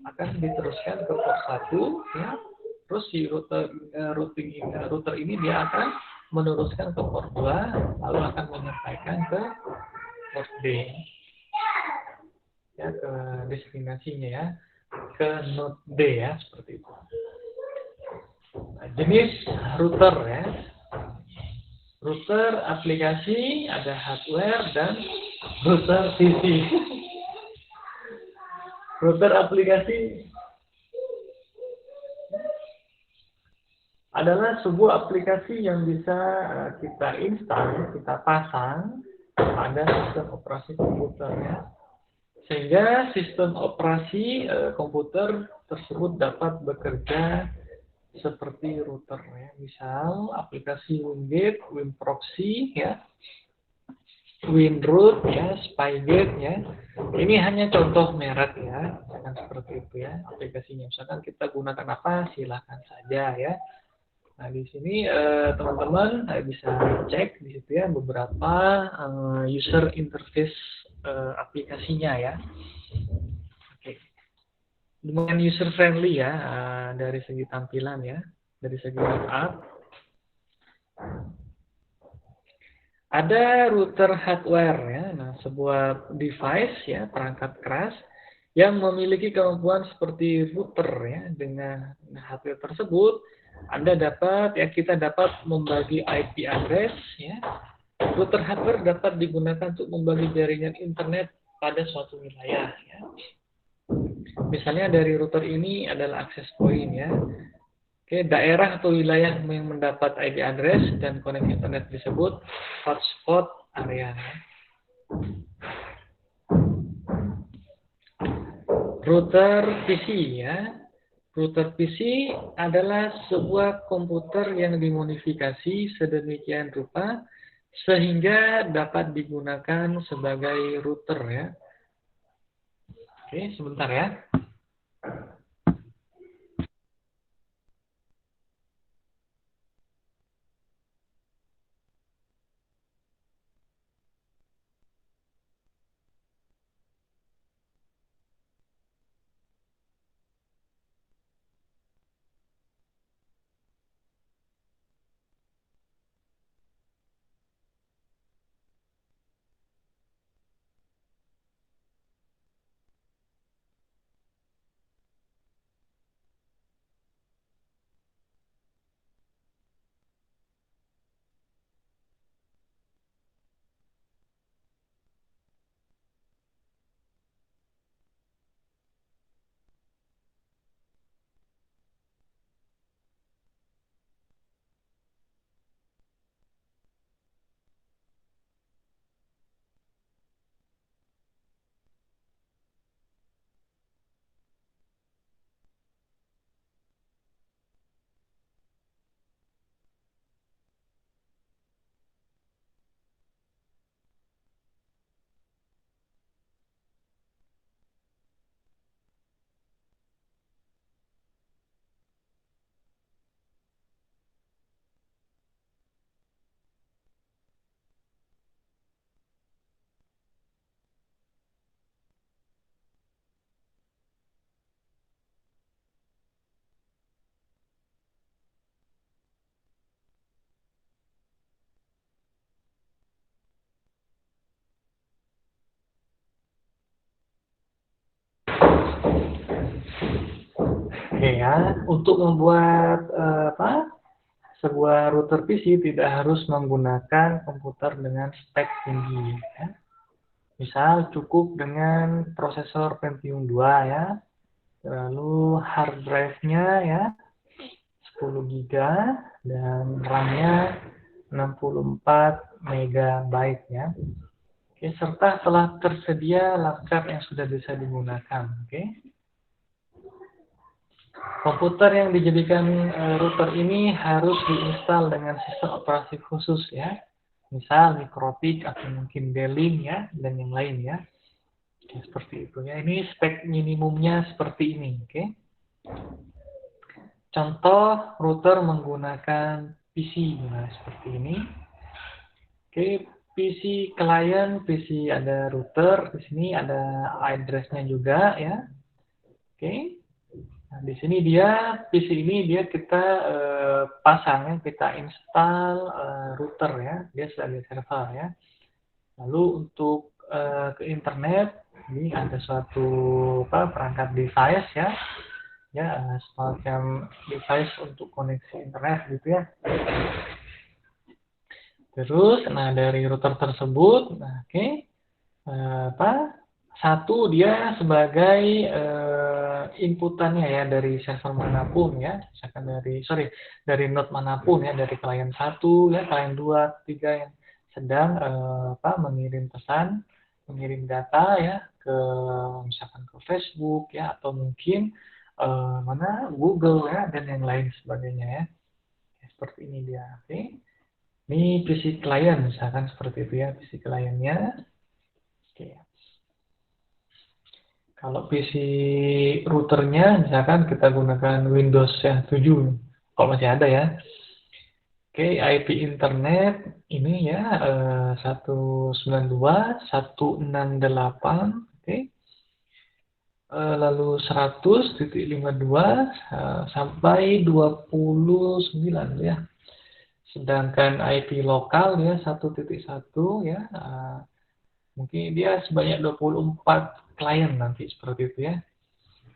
akan diteruskan ke port 1 ya. Terus si router ini dia akan meneruskan ke port 2, lalu akan menyampaikan ke port D ya, ke destinasinya ya, ke node D ya, seperti itu. Nah, jenis router ya. Router aplikasi, ada hardware dan router PC. Router aplikasi adalah sebuah aplikasi yang bisa kita install, kita pasang pada sistem operasi komputer ya. Sehingga sistem operasi komputer tersebut dapat bekerja seperti router ya. Misal aplikasi WinGate, WinProxy ya, WinRoot ya, Spygate ya. Ini hanya contoh merek ya, misalkan seperti itu ya aplikasinya. Misalkan kita gunakan apa, silakan saja ya. Nah di sini teman-teman bisa cek di situ ya beberapa user interface aplikasinya ya. Oke, lumayan user friendly ya dari segi tampilan ya, dari segi layout. Ada router hardware ya, nah sebuah device ya, perangkat keras yang memiliki kemampuan seperti router ya. Dengan hardware tersebut, kita dapat membagi IP address ya. Router hardware dapat digunakan untuk membagi jaringan internet pada suatu wilayah ya. Misalnya dari router ini adalah access point ya. Oke, daerah atau wilayah yang mendapat IP address dan koneksi internet disebut hotspot area. Router PC ya. Router PC adalah sebuah komputer yang dimodifikasi sedemikian rupa sehingga dapat digunakan sebagai router ya. Oke, sebentar ya. Oke ya, untuk membuat sebuah router PC tidak harus menggunakan komputer dengan spek tinggi. Ya. Misal cukup dengan prosesor Pentium 2 ya, lalu hard drive-nya ya 10 GB dan RAM-nya 64 MB ya. Oke, serta telah tersedia laptop yang sudah bisa digunakan. Oke. Komputer yang dijadikan router ini harus diinstal dengan sistem operasi khusus ya. Misal Mikrotik atau mungkin Delim ya dan yang lain ya. Oke, seperti itu ya. Ini spek minimumnya seperti ini, oke. Contoh router menggunakan PC, nah seperti ini. Oke, PC client, PC ada router, di sini ada address-nya juga ya. Oke. Nah, di sini dia PC ini dia kita pasang ya, kita install router ya, dia sebagai server ya. Lalu untuk ke internet ini ada suatu perangkat device ya, semacam device untuk koneksi internet gitu ya. Terus, nah dari router tersebut, nah oke, satu dia sebagai inputannya ya dari server manapun ya, misalkan dari node manapun ya, dari klien 1 ya, klien 2, 3 yang sedang mengirim pesan, mengirim data ya ke misalkan ke Facebook ya, atau mungkin Google ya dan yang lain sebagainya ya. Seperti ini dia. Oke. Ini PC klien misalkan seperti itu ya, PC kliennya. Oke. Kalau PC routernya misalkan kita gunakan Windows yang 7, kalau masih ada ya. Oke, IP internet ini ya 192.168, oke. Lalu 100.52 sampai 29 ya. Sedangkan IP lokal ya 1.1 ya, mungkin dia sebanyak 24 klien nanti seperti itu ya.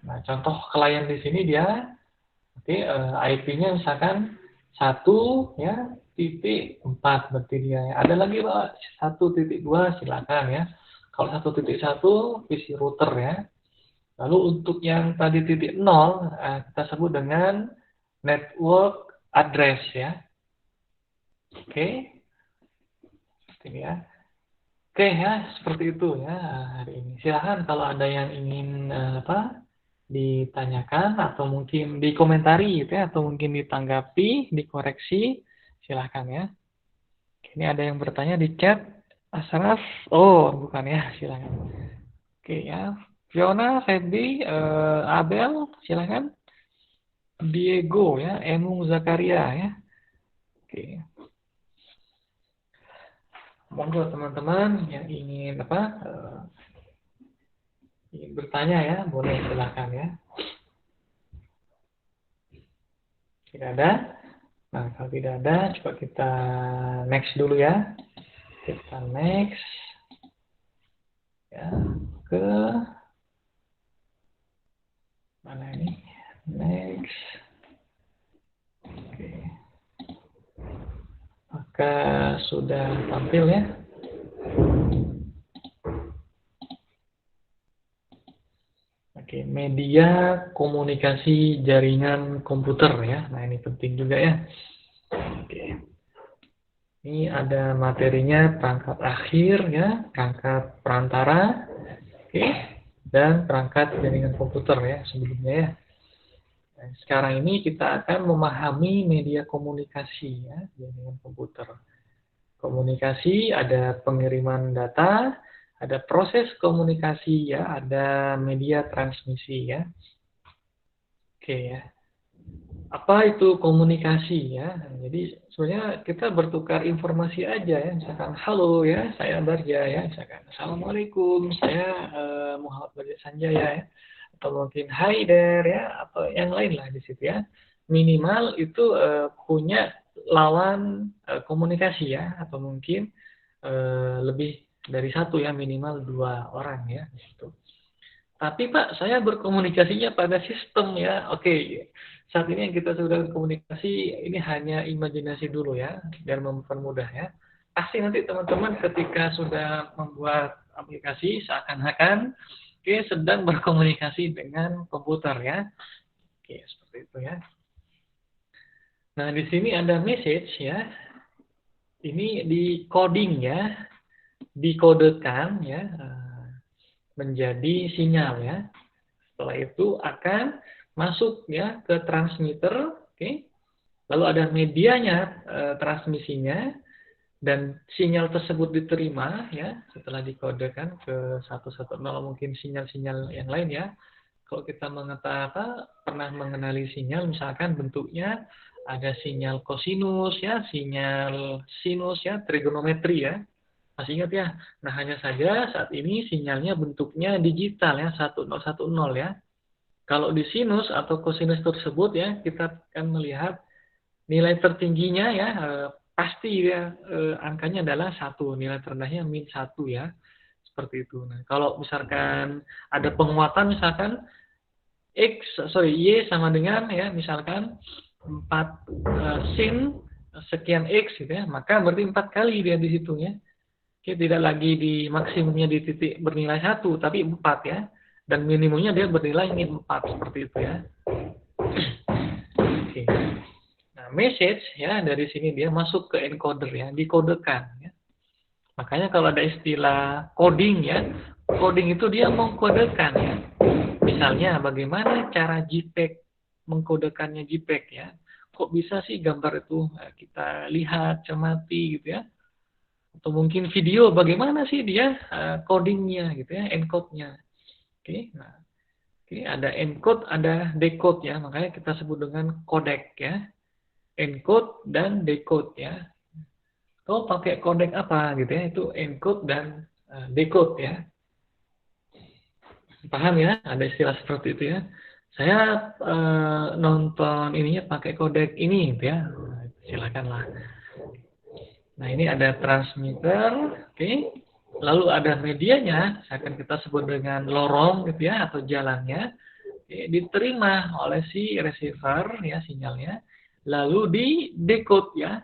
Nah, contoh klien di sini dia, IP-nya misalkan 1 ya titik 4 berarti dia ya. Ada lagi Pak 1.2 silakan ya. Kalau 1.1 PC router ya. Lalu untuk yang tadi titik 0 kita sebut dengan network address ya. Oke. Ini ya. Oke ya, seperti itu ya hari ini. Silahkan kalau ada yang ingin ditanyakan atau mungkin dikomentari gitu ya, atau mungkin ditanggapi, dikoreksi, silahkan ya. Ini ada yang bertanya di chat. Asraf, oh bukan ya, silahkan. Oke ya, Fiona, Feby, Abel, silahkan. Diego ya, Emung Zakaria ya. Oke. Monggo teman-teman yang ingin ingin bertanya ya, boleh silahkan ya. Tidak ada? Nah, kalau tidak ada, coba kita next dulu ya. Kita next ya ke mana ini? Next. Oke. Maka sudah tampil ya. Oke, media komunikasi jaringan komputer ya. Nah, ini penting juga ya. Oke. Ini ada materinya perangkat akhir ya, perangkat perantara, oke, dan perangkat jaringan komputer ya sebelumnya ya. Nah, sekarang ini kita akan memahami media komunikasi ya, jaringan komputer. Komunikasi ada pengiriman data, ada proses komunikasi ya, ada media transmisi ya. Oke ya. Apa itu komunikasi ya? Jadi sebenarnya kita bertukar informasi aja ya. Misalkan halo ya, saya Barja ya. Misalkan assalamualaikum, saya Muhammad Barja Sanjaya ya. Atau mungkin hi there ya, atau yang lain lah di situ ya. Minimal itu punya lawan komunikasi ya, atau mungkin lebih dari satu ya, minimal 2 orang ya di situ. Tapi Pak, saya berkomunikasinya pada sistem ya. Oke, saat ini yang kita sudah berkomunikasi ini hanya imajinasi dulu ya, biar mempermudah ya. Pasti nanti teman-teman ketika sudah membuat aplikasi seakan-akan oke sedang berkomunikasi dengan komputer ya. Oke, seperti itu ya. Nah, di sini ada message ya. Ini di coding ya, dikodekan ya menjadi sinyal ya. Setelah itu akan masuk ya ke transmitter, oke. Lalu ada medianya transmisinya dan sinyal tersebut diterima ya setelah dikodekan ke 110 mungkin sinyal-sinyal yang lain ya. Kalau kita pernah mengenali sinyal misalkan bentuknya ada sinyal kosinus ya, sinyal sinus ya, trigonometri ya. Masih ingat ya? Nah, hanya saja saat ini sinyalnya bentuknya digital ya, 1010 ya. Kalau di sinus atau kosinus tersebut ya, kita akan melihat nilai tertingginya ya, pasti ya, angkanya adalah 1, nilai terendahnya -1 ya. Seperti itu. Nah, kalau misalkan ada penguatan misalkan Y sama dengan ya, misalkan 4 sin sekian X gitu ya, maka berarti 4 kali dia dihitungnya. Oke, tidak lagi di maksimumnya di titik bernilai 1, tapi 4 ya. Dan minimumnya dia bernilai ini 4, seperti itu ya. Oke. Nah, message ya, dari sini dia masuk ke encoder ya, dikodekan ya. Makanya kalau ada istilah coding ya, coding itu dia mengkodekan ya. Misalnya bagaimana cara JPEG, mengkodekannya JPEG ya. Kok bisa sih gambar itu kita lihat, cermati gitu ya. Atau mungkin video, bagaimana sih dia codingnya gitu ya, encode-nya. Oke, nah, oke, ada encode, ada decode ya, makanya kita sebut dengan codec ya, encode dan decode ya. Kau pakai codec apa gitu ya, itu encode dan decode ya. Paham ya, ada istilah seperti itu ya. Saya nonton ininya pakai codec ini gitu ya, silakanlah. Nah, ini ada transmitter, oke. Lalu ada medianya, akan kita sebut dengan lorong gitu ya, atau jalannya. Oke, diterima oleh si receiver ya sinyalnya. Lalu di decode ya,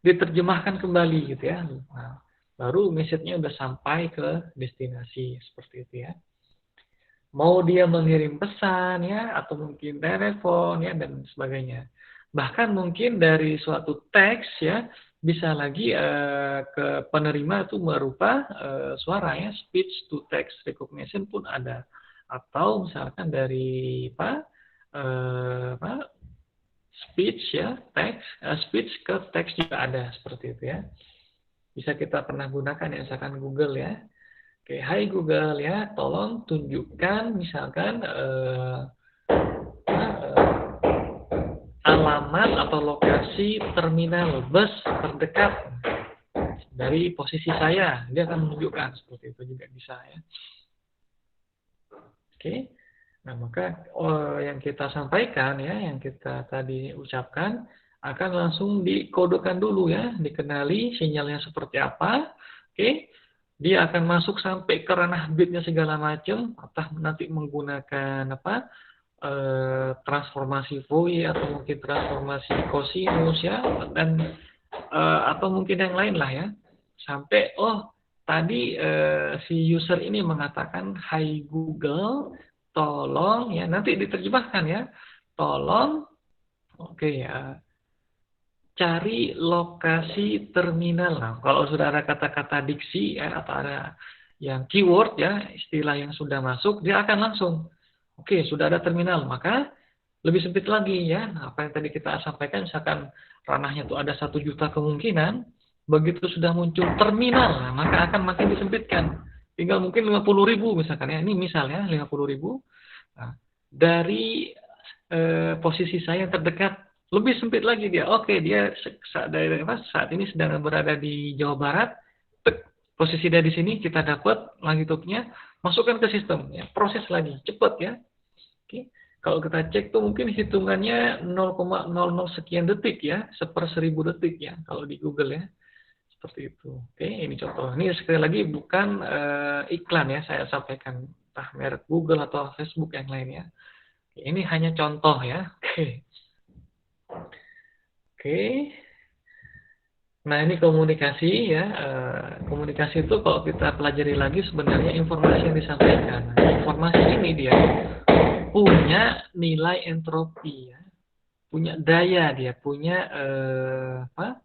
diterjemahkan kembali gitu ya. Nah, baru message-nya udah sampai ke destinasi seperti itu ya. Mau dia mengirim pesan ya, atau mungkin telepon ya, dan sebagainya. Bahkan mungkin dari suatu teks ya, bisa lagi ke penerima itu berupa suara ya, speech to text recognition pun ada. Atau misalkan dari speech ya, teks, speech ke teks juga ada seperti itu ya. Bisa kita pernah gunakan ya, misalkan Google ya. Oke, hai Google ya, tolong tunjukkan misalkan alamat atau lokasi terminal bus terdekat dari posisi saya. Dia akan menunjukkan seperti itu juga bisa ya. Oke, nah maka yang kita sampaikan ya, yang kita tadi ucapkan akan langsung dikodekan dulu ya, dikenali sinyalnya seperti apa. Oke. Dia akan masuk sampai ke ranah bitnya segala macam, atau nanti menggunakan transformasi Fourier atau mungkin transformasi cosinus ya, dan atau mungkin yang lain lah ya, sampai tadi si user ini mengatakan hai Google, tolong ya, nanti diterjemahkan ya, tolong ya, cari lokasi terminal. Nah, kalau sudah ada kata-kata diksi ya, atau ada yang keyword ya, istilah yang sudah masuk, dia akan langsung, oke, sudah ada terminal, maka lebih sempit lagi ya. Nah, apa yang tadi kita sampaikan, misalkan ranahnya itu ada 1 juta kemungkinan, begitu sudah muncul terminal, nah, maka akan makin disempitkan. Tinggal mungkin 50.000 misalkan ya, ini misalnya 50.000. Nah, dari posisi saya yang terdekat, lebih sempit lagi dia. Oke, dia saat ini sedang berada di Jawa Barat. Posisi dia di sini, kita dapat longitudenya, masukkan ke sistem. Ya, proses lagi, cepat ya. Oke. Kalau kita cek tuh mungkin hitungannya 0,00 sekian detik ya, 1/1000 detik ya, kalau di Google ya. Seperti itu. Oke, ini contoh. Ini sekali lagi bukan iklan ya, saya sampaikan entah merek Google atau Facebook yang lainnya. Ini hanya contoh ya. Oke. Nah, ini komunikasi ya. Komunikasi itu kalau kita pelajari lagi sebenarnya informasi yang disampaikan. Nah, informasi ini dia punya nilai entropi ya. Punya daya dia, punya apa?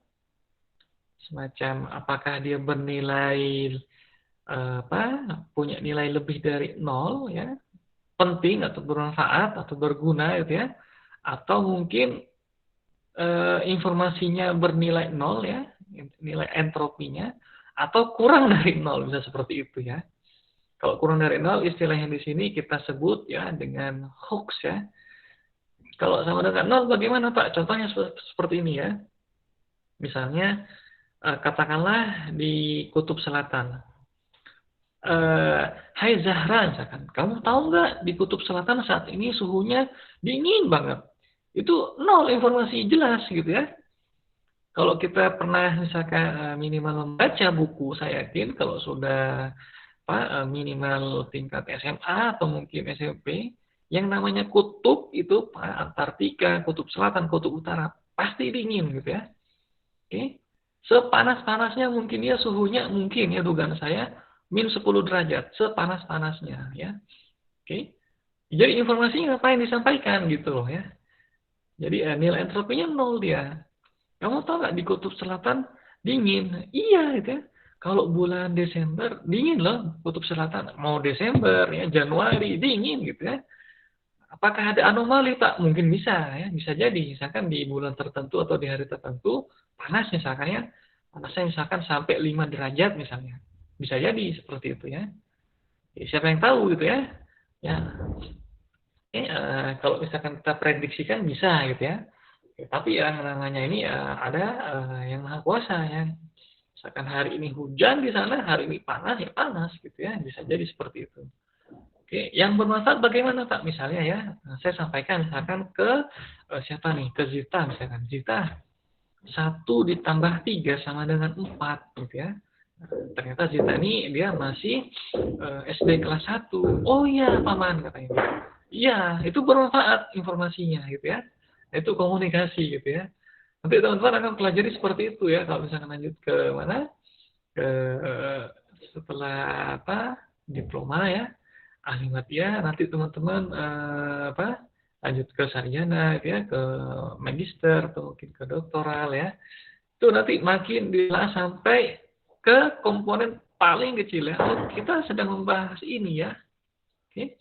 Semacam apakah dia bernilai apa? Punya nilai lebih dari 0 ya. Penting atau bermanfaat atau berguna gitu ya. Atau mungkin informasinya bernilai 0 ya, nilai entropinya, atau kurang dari 0 bisa seperti itu ya. Kalau kurang dari 0 istilah yang di sini kita sebut ya dengan hoax ya. Kalau sama dengan 0 bagaimana Pak? Contohnya seperti ini ya. Misalnya katakanlah di Kutub Selatan. Hai Zahra, misalkan, kamu tahu nggak di Kutub Selatan saat ini suhunya dingin banget. Itu 0 informasi jelas gitu ya. Kalau kita pernah misalkan minimal membaca buku, saya yakin kalau sudah minimal tingkat SMA atau mungkin SMP, yang namanya kutub itu Antartika, Kutub Selatan, Kutub Utara pasti dingin gitu ya. Oke. Sepanas-panasnya mungkin ya suhunya mungkin ya dugaan saya -10 derajat, sepanas-panasnya ya. Oke. Jadi informasinya apa yang disampaikan gitu loh ya. Jadi nilai entropinya 0 dia. Kamu tahu nggak di Kutub Selatan dingin? Iya gitu ya. Kalau bulan Desember dingin loh Kutub Selatan. Mau Desember ya Januari dingin gitu ya. Apakah ada anomali Pak? Mungkin bisa ya, bisa jadi. Misalkan di bulan tertentu atau di hari tertentu panas misalkan ya. Panasnya misalkan sampai 5 derajat misalnya. Bisa jadi seperti itu ya. Siapa yang tahu gitu ya. Ya. Kalau misalkan kita prediksikan bisa gitu ya. Tapi yang namanya ini ada yang maha kuasa ya. Misalkan hari ini hujan di sana, hari ini panas ya panas gitu ya. Bisa jadi seperti itu. Oke, yang bermanfaat bagaimana Pak? Misalnya ya, saya sampaikan misalkan ke siapa nih? Ke Zita misalkan. Zita 1 ditambah 3 sama dengan 4 gitu ya. Ternyata Zita ini dia masih SD kelas 1. Oh iya, Paman katanya. Iya, itu bermanfaat informasinya gitu ya. Itu komunikasi gitu ya. Nanti teman-teman akan pelajari seperti itu ya. Kalau misalkan lanjut ke mana? Ke setelah diploma ya, ahli media, nanti teman-teman lanjut ke sarjana gitu ya, ke magister atau mungkin ke doktoral ya. Itu nanti makin ditelah sampai ke komponen paling kecil ya. Oh, kita sedang membahas ini ya. Oke.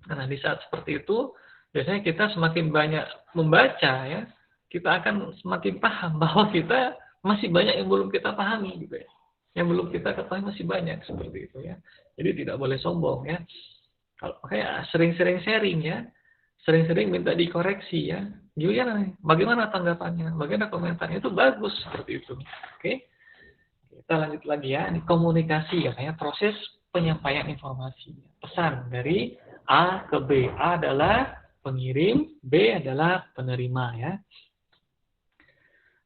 Nah, di saat seperti itu, biasanya kita semakin banyak membaca ya, kita akan semakin paham bahwa kita masih banyak yang belum kita pahami gitu ya. Yang belum kita ketahui masih banyak seperti itu ya. Jadi tidak boleh sombong ya. Kalau kayak sering-sering sharing ya, sering-sering minta dikoreksi ya. Gimana nih? Bagaimana tanggapannya? Bagaimana komentarnya? Itu bagus seperti itu. Oke. Kita lanjut lagi ya. Ini komunikasi ya, kayak proses penyampaian informasi. Pesan dari A ke B. A adalah pengirim, B adalah penerima ya.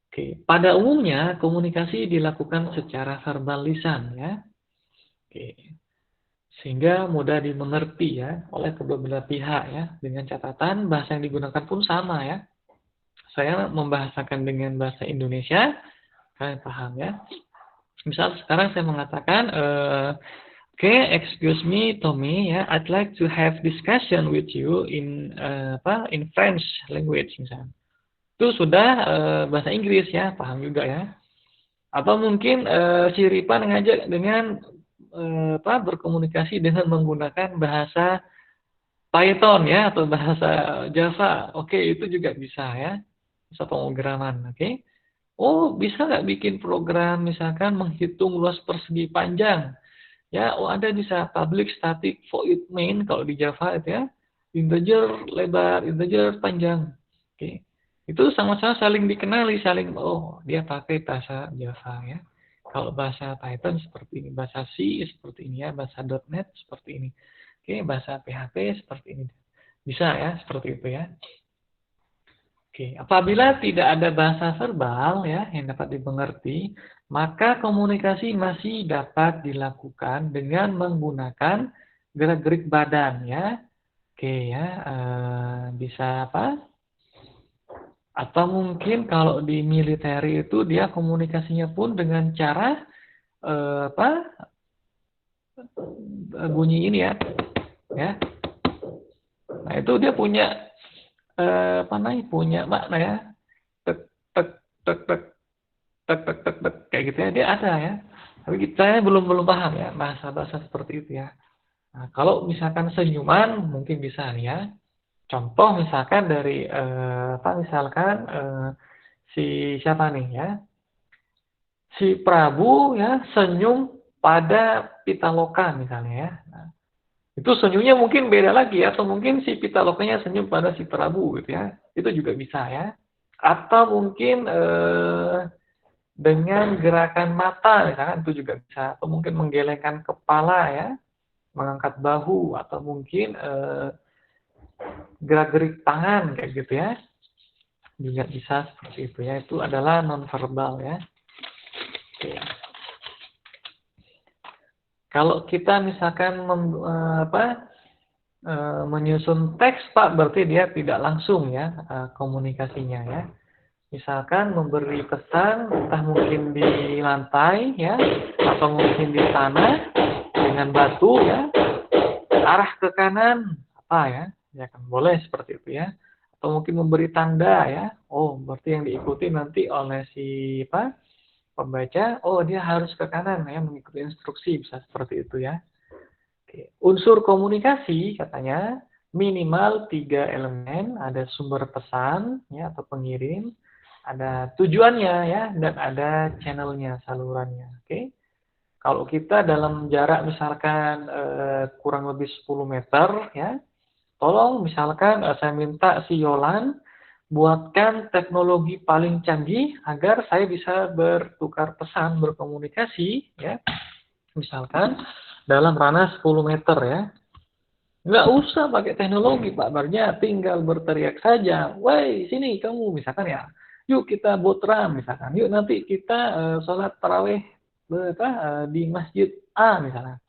Oke, pada umumnya komunikasi dilakukan secara verbal lisan ya. Oke. Sehingga mudah dimengerti ya oleh kedua belah pihak ya. Dengan catatan bahasa yang digunakan pun sama ya. Saya membahasakan dengan bahasa Indonesia, kalian paham ya. Misal sekarang saya mengatakan okay, excuse me, Tommy. Ya, I'd like to have discussion with you in in French language misalnya. Itu sudah bahasa Inggris ya, paham juga ya. Atau mungkin si Ripan ngajak dengan berkomunikasi dengan menggunakan bahasa Python ya atau bahasa Java. Oke, itu juga bisa ya. Bisa pemrograman, oke. Oh, bisa nggak bikin program misalkan menghitung luas persegi panjang? Ya, oh ada bisa public static void main kalau di Java itu ya. Integer lebar, integer panjang. Oke. Itu sama-sama saling dikenali, saling dia pakai bahasa Java ya. Kalau bahasa Python seperti ini, bahasa C seperti ini ya, bahasa .NET seperti ini. Oke, bahasa PHP seperti ini. Bisa ya, seperti itu ya. Oke, apabila tidak ada bahasa verbal ya yang dapat dimengerti, maka komunikasi masih dapat dilakukan dengan menggunakan gerak-gerik badan ya. Oke ya, bisa apa? Atau mungkin kalau di militer itu dia komunikasinya pun dengan cara apa? Bunyi ini ya. Ya. Nah, itu dia punya apa namanya? Punya makna ya. Tek tek tek tek tek tek tek tek kayak gitu ya, dia ada ya. Tapi kita belum paham ya bahasa-bahasa seperti itu ya. Nah, kalau misalkan senyuman mungkin bisa nih ya. Contoh misalkan dari apa misalkan si siapa nih ya? Si Prabu ya senyum pada Pitaloka misalnya ya. Nah, itu senyumnya mungkin beda lagi atau mungkin si Pitalokanya senyum pada si Prabu gitu ya. Itu juga bisa ya. Atau mungkin dengan gerakan mata misalkan itu juga bisa atau mungkin menggelengkan kepala ya, mengangkat bahu atau mungkin gerak-gerik tangan kayak gitu ya. Juga bisa seperti itu ya. Itu adalah nonverbal ya. Oke. Kalau kita misalkan menyusun teks Pak, berarti dia tidak langsung ya komunikasinya ya. Misalkan memberi pesan entah mungkin di lantai ya atau mungkin di tanah dengan batu ya, arah ke kanan apa ya, ya kan boleh seperti itu ya. Atau mungkin memberi tanda ya, oh berarti yang diikuti nanti oleh si apa pembaca, oh dia harus ke kanan ya mengikuti instruksi, bisa seperti itu ya. Oke. Unsur komunikasi katanya minimal 3 elemen, ada sumber pesan ya atau pengirim, ada tujuannya ya dan ada channelnya, salurannya. Oke. Kalau kita dalam jarak misalkan kurang lebih 10 meter ya, tolong misalkan saya minta si Yolan buatkan teknologi paling canggih agar saya bisa bertukar pesan, berkomunikasi ya. Misalkan dalam ranah 10 meter ya. Nggak usah pakai teknologi Pak Barnya, tinggal berteriak saja. Woi, sini kamu misalkan ya. Yuk kita botram misalkan. Yuk nanti kita sholat taraweh di masjid A misalnya.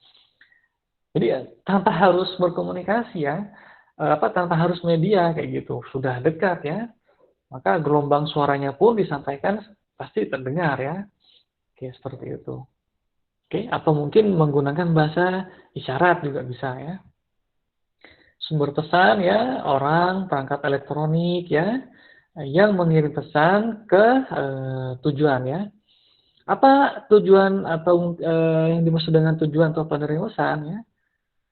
Jadi tanpa harus berkomunikasi ya. Tanpa harus media kayak gitu. Sudah dekat ya. Maka gelombang suaranya pun disampaikan pasti terdengar ya. Oke, seperti itu. Oke, atau mungkin menggunakan bahasa isyarat juga bisa ya. Sumber pesan ya, orang, perangkat elektronik ya, yang mengirim pesan ke tujuan ya. Apa tujuan atau yang dimaksud dengan tujuan atau penerima pesan ya?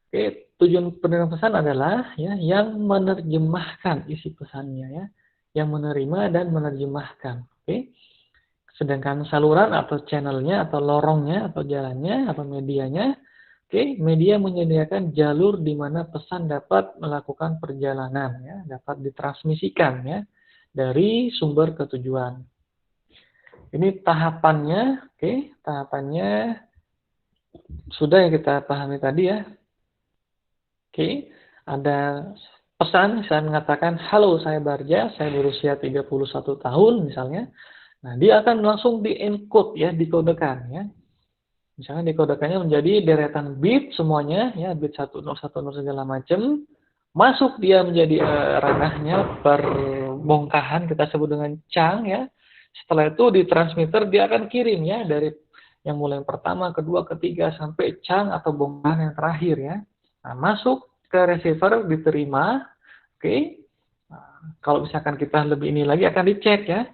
Oke, tujuan penerima pesan adalah ya yang menerjemahkan isi pesannya ya, yang menerima dan menerjemahkan. Oke. Sedangkan saluran atau channelnya atau lorongnya atau jalannya atau medianya, oke, media menyediakan jalur di mana pesan dapat melakukan perjalanan ya, dapat ditransmisikan ya dari sumber ke tujuan. Ini tahapannya, oke, tahapannya sudah yang kita pahami tadi ya. Oke, ada pesan saya mengatakan, halo saya Barja, saya berusia 31 tahun misalnya. Nah, dia akan langsung di-encode ya, dikodekan ya. Misalnya dikodekannya menjadi deretan bit semuanya ya, bit 1010 segala macam. Masuk dia menjadi ranahnya perbongkahan kita sebut dengan chunk ya. Setelah itu di transmitter dia akan kirim ya dari yang mulai yang pertama, kedua, ketiga sampai chunk atau bongkahan yang terakhir ya. Nah, masuk ke receiver diterima. Oke. Nah, kalau misalkan kita lebih ini lagi akan dicek ya.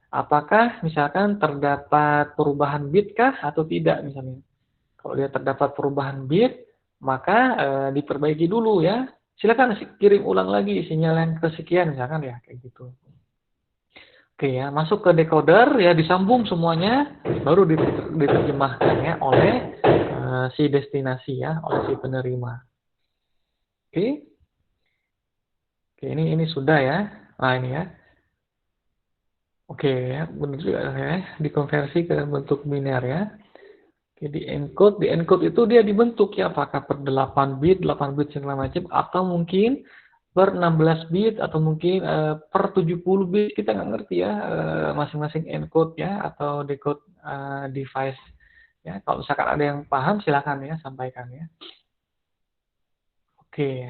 Apakah misalkan terdapat perubahan bit kah atau tidak misalnya. Kalau dia terdapat perubahan bit, maka diperbaiki dulu ya. Silakan kirim ulang lagi sinyal yang kesekian misalkan ya kayak gitu. Oke ya, masuk ke decoder ya disambung semuanya baru diterjemahkan ya oleh si destinasi ya, oleh si penerima. Oke. Oke, ini sudah ya. Nah, ini ya. Oke ya, benar juga ya, dikonversi ke bentuk biner ya. Oke, di encode itu dia dibentuk ya, apakah per 8 bit segala macam, atau mungkin per 16 bit, atau mungkin per 70 bit, kita nggak ngerti ya, masing-masing encode ya, atau decode device. Ya, kalau misalkan ada yang paham, silakan ya, sampaikan ya. Oke.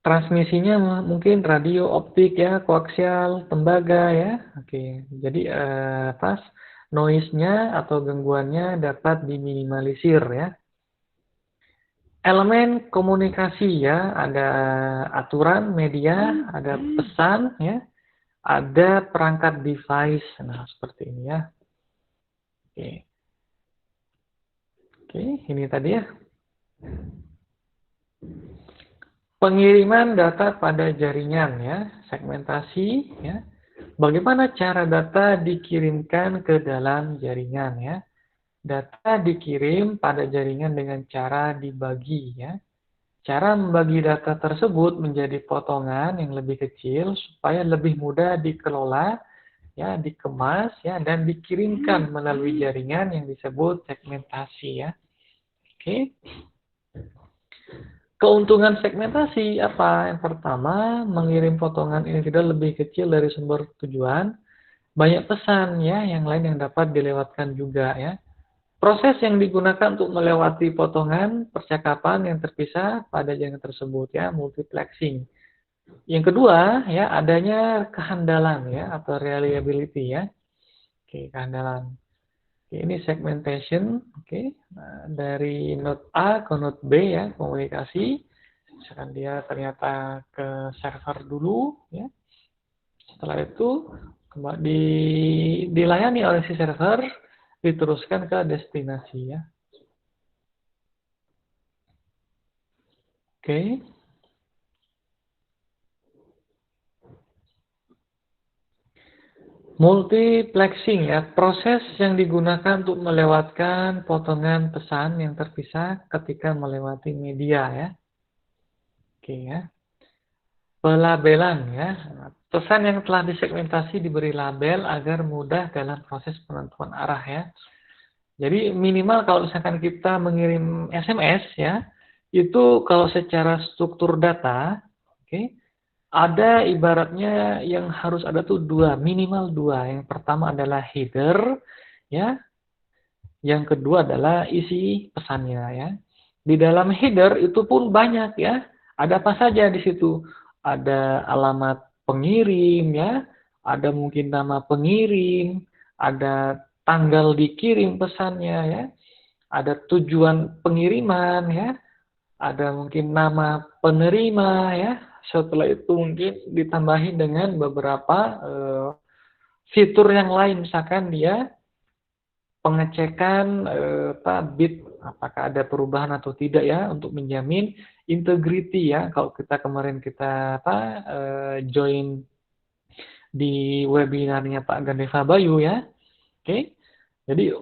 Transmisinya mungkin radio optik ya, koaksial, tembaga ya. Oke. Jadi noise-nya atau gangguannya dapat diminimalisir ya. Elemen komunikasi ya, ada aturan media, ada pesan ya, ada perangkat device. Nah, seperti ini ya. Oke. Oke, ini tadi ya. Pengiriman data pada jaringan ya, segmentasi ya. Bagaimana cara data dikirimkan ke dalam jaringan ya? Data dikirim pada jaringan dengan cara dibagi ya. Cara membagi data tersebut menjadi potongan yang lebih kecil supaya lebih mudah dikelola ya, dikemas ya, dan dikirimkan melalui jaringan yang disebut segmentasi ya. Oke. Keuntungan segmentasi apa? Yang pertama, mengirim potongan individual lebih kecil dari sumber tujuan. Banyak pesan ya, yang lain yang dapat dilewatkan juga ya. Proses yang digunakan untuk melewati potongan percakapan yang terpisah pada jaringan tersebut ya, multiplexing. Yang kedua ya, adanya kehandalan ya atau reliability ya. Oke, kehandalan. Oke, ini segmentation, oke. Nah, dari node A ke node B ya, komunikasi. Misalkan dia ternyata ke server dulu, ya. Setelah itu dilayani oleh si server, diteruskan ke destinasi ya. Oke. Multiplexing ya, proses yang digunakan untuk melewatkan potongan pesan yang terpisah ketika melewati media ya. Oke ya. Pelabelan ya. Pesan yang telah disegmentasi diberi label agar mudah dalam proses penentuan arah ya. Jadi minimal kalau misalkan kita mengirim SMS ya, itu kalau secara struktur data, oke, ada ibaratnya yang harus ada tuh minimal dua. Yang pertama adalah header, ya. Yang kedua adalah isi pesannya, ya. Di dalam header itu pun banyak, ya. Ada apa saja di situ? Ada alamat pengirim, ya. Ada mungkin nama pengirim, ada tanggal dikirim pesannya, ya. Ada tujuan pengiriman, ya. Ada mungkin nama penerima, ya. Setelah itu mungkin ditambahin dengan beberapa fitur yang lain, misalkan dia pengecekan bit apakah ada perubahan atau tidak ya untuk menjamin integrity ya. Kalau kita join di webinarnya Pak Gandeva Bayu ya. Oke. Jadi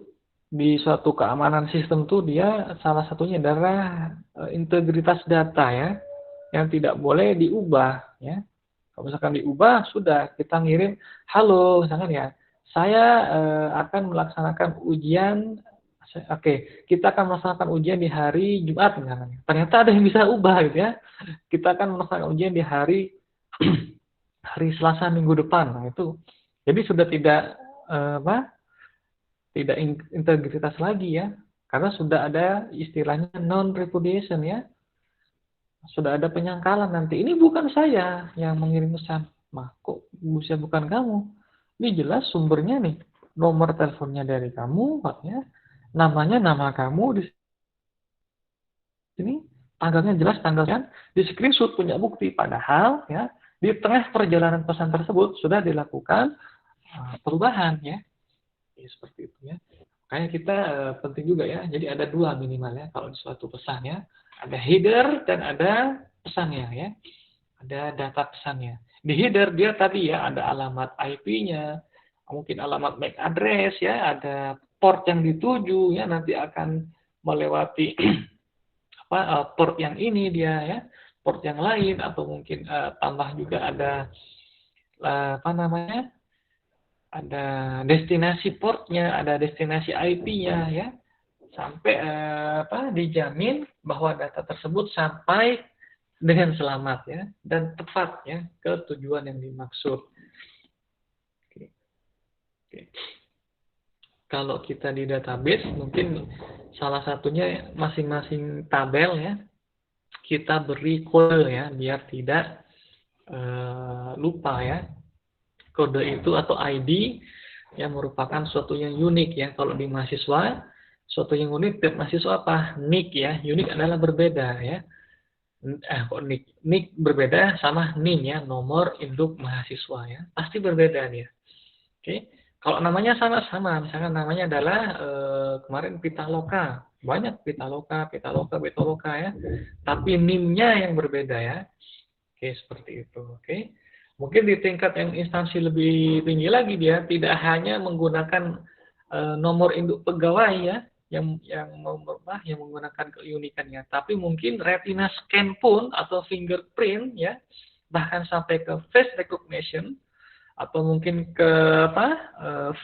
di suatu keamanan sistem tuh dia salah satunya adalah integritas data ya yang tidak boleh diubah ya. Kalau misalkan diubah sudah kita ngirim halo misalkan ya. Saya akan melaksanakan ujian kita akan melaksanakan ujian di hari Jumat misalkan. Ternyata ada yang bisa ubah gitu ya. Kita akan melaksanakan ujian di hari hari Selasa minggu depan. Nah, itu jadi sudah tidak tidak integritas lagi ya. Karena sudah ada istilahnya non repudiation ya. Sudah ada penyangkalan nanti. Ini bukan saya yang mengirim pesan. Kok bisa bukan kamu? Ini jelas sumbernya nih. Nomor teleponnya dari kamu, ya. Namanya nama kamu di sini. Tanggalnya jelas tanggalnya. Di screenshot punya bukti. Padahal ya di tengah perjalanan pesan tersebut sudah dilakukan perubahan ya. Seperti itu ya. Makanya kita penting juga ya. Jadi ada dua minimal ya kalau di suatu pesan ya. Ada header dan ada pesannya ya. Ada data pesannya. Di header dia tadi ya ada alamat IP-nya, mungkin alamat MAC address ya, ada port yang dituju ya nanti akan melewati port yang ini dia ya, port yang lain atau mungkin tambah juga ada ada destinasi portnya, ada destinasi IP-nya ya. Sampai dijamin bahwa data tersebut sampai dengan selamat ya dan tepat ya ke tujuan yang dimaksud. Oke. Kalau kita di database, mungkin salah satunya masing-masing tabel ya, kita beri kode ya, biar tidak lupa ya. Kode itu atau ID yang merupakan suatu yang unik ya. Kalau di mahasiswa, suatu yang unik tiap mahasiswa apa? Nick ya. Unik adalah berbeda ya. Kok nick? Nick berbeda sama NIM ya, nomor induk mahasiswa ya. Pasti berbeda dia. Oke. Kalau namanya sama-sama, misalkan namanya adalah kemarin Pitaloka. Banyak Pitaloka ya. Tapi NIM-nya yang berbeda ya. Oke, seperti itu. Oke. Mungkin di tingkat yang instansi lebih tinggi lagi dia tidak hanya menggunakan nomor induk pegawai ya yang menggunakan keunikannya, tapi mungkin retina scan pun atau fingerprint ya, bahkan sampai ke face recognition atau mungkin ke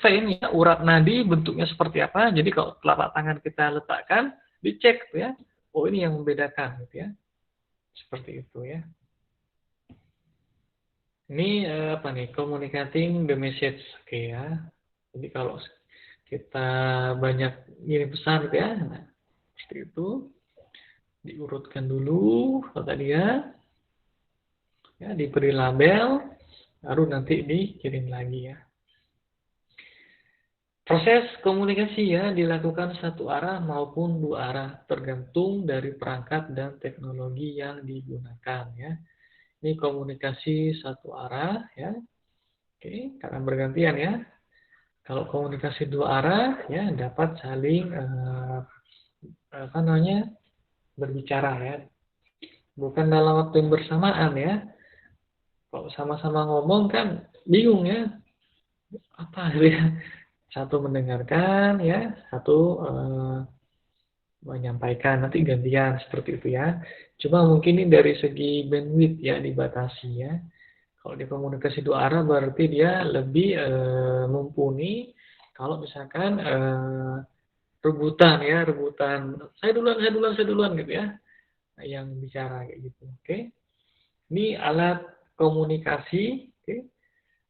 vein ya, urat nadi bentuknya seperti apa. Jadi kalau telapak tangan kita letakkan, dicek tuh ya. Oh, ini yang membedakan gitu ya. Seperti itu ya. Ini apa nih? Communicating the message. Oke ya. Jadi kalau kita banyak ngirim pesan gitu ya. Nah, seperti itu. Diurutkan dulu tadi ya. Ya, diberi label, baru nanti dikirim lagi ya. Proses komunikasi ya dilakukan satu arah maupun dua arah, tergantung dari perangkat dan teknologi yang digunakan ya. Ini komunikasi satu arah ya. Oke, karena bergantian ya. Kalau komunikasi dua arah ya dapat saling berbicara ya. Bukan dalam waktu yang bersamaan ya. Kalau sama-sama ngomong kan bingung ya. Apa gitu ya. Satu mendengarkan ya, satu menyampaikan, nanti gantian seperti itu ya. Cuma mungkin ini dari segi bandwidth ya dibatasi ya. Kalau di komunikasi dua arah berarti dia lebih mumpuni. Kalau misalkan rebutan ya, rebutan saya duluan gitu ya. Nah, yang bicara kayak gitu. Oke. Ini alat komunikasi, oke.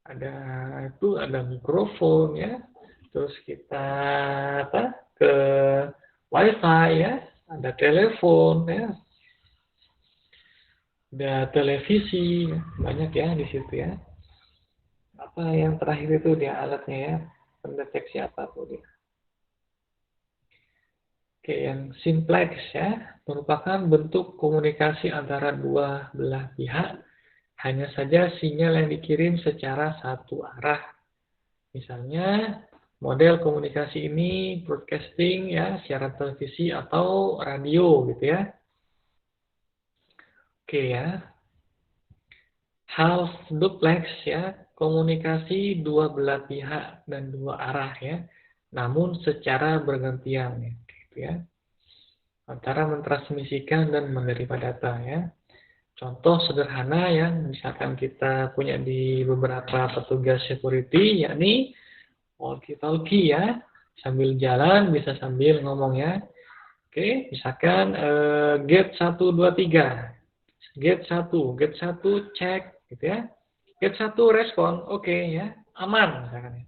Ada mikrofon ya. Terus kita ke WiFi ya, ada telepon ya. Ada televisi, banyak ya di situ ya. Apa yang terakhir itu dia alatnya ya, pendeteksi apa tuh dia. Oke, yang simplex ya, merupakan bentuk komunikasi antara dua belah pihak, hanya saja sinyal yang dikirim secara satu arah. Misalnya, model komunikasi ini broadcasting ya, siaran televisi atau radio gitu ya. Oke ya. Half duplex ya, komunikasi dua belah pihak dan dua arah ya, namun secara bergantian ya, gitu ya. Antara mentransmisikan dan menerima data ya. Contoh sederhana yang misalkan kita punya di beberapa petugas security, yakni walkie-talkie ya, sambil jalan bisa sambil ngomong ya. Oke, misalkan gate 1, 2, 3. Gate 1 cek gitu ya. Gate 1 respon, oke ya, aman misalkan ya.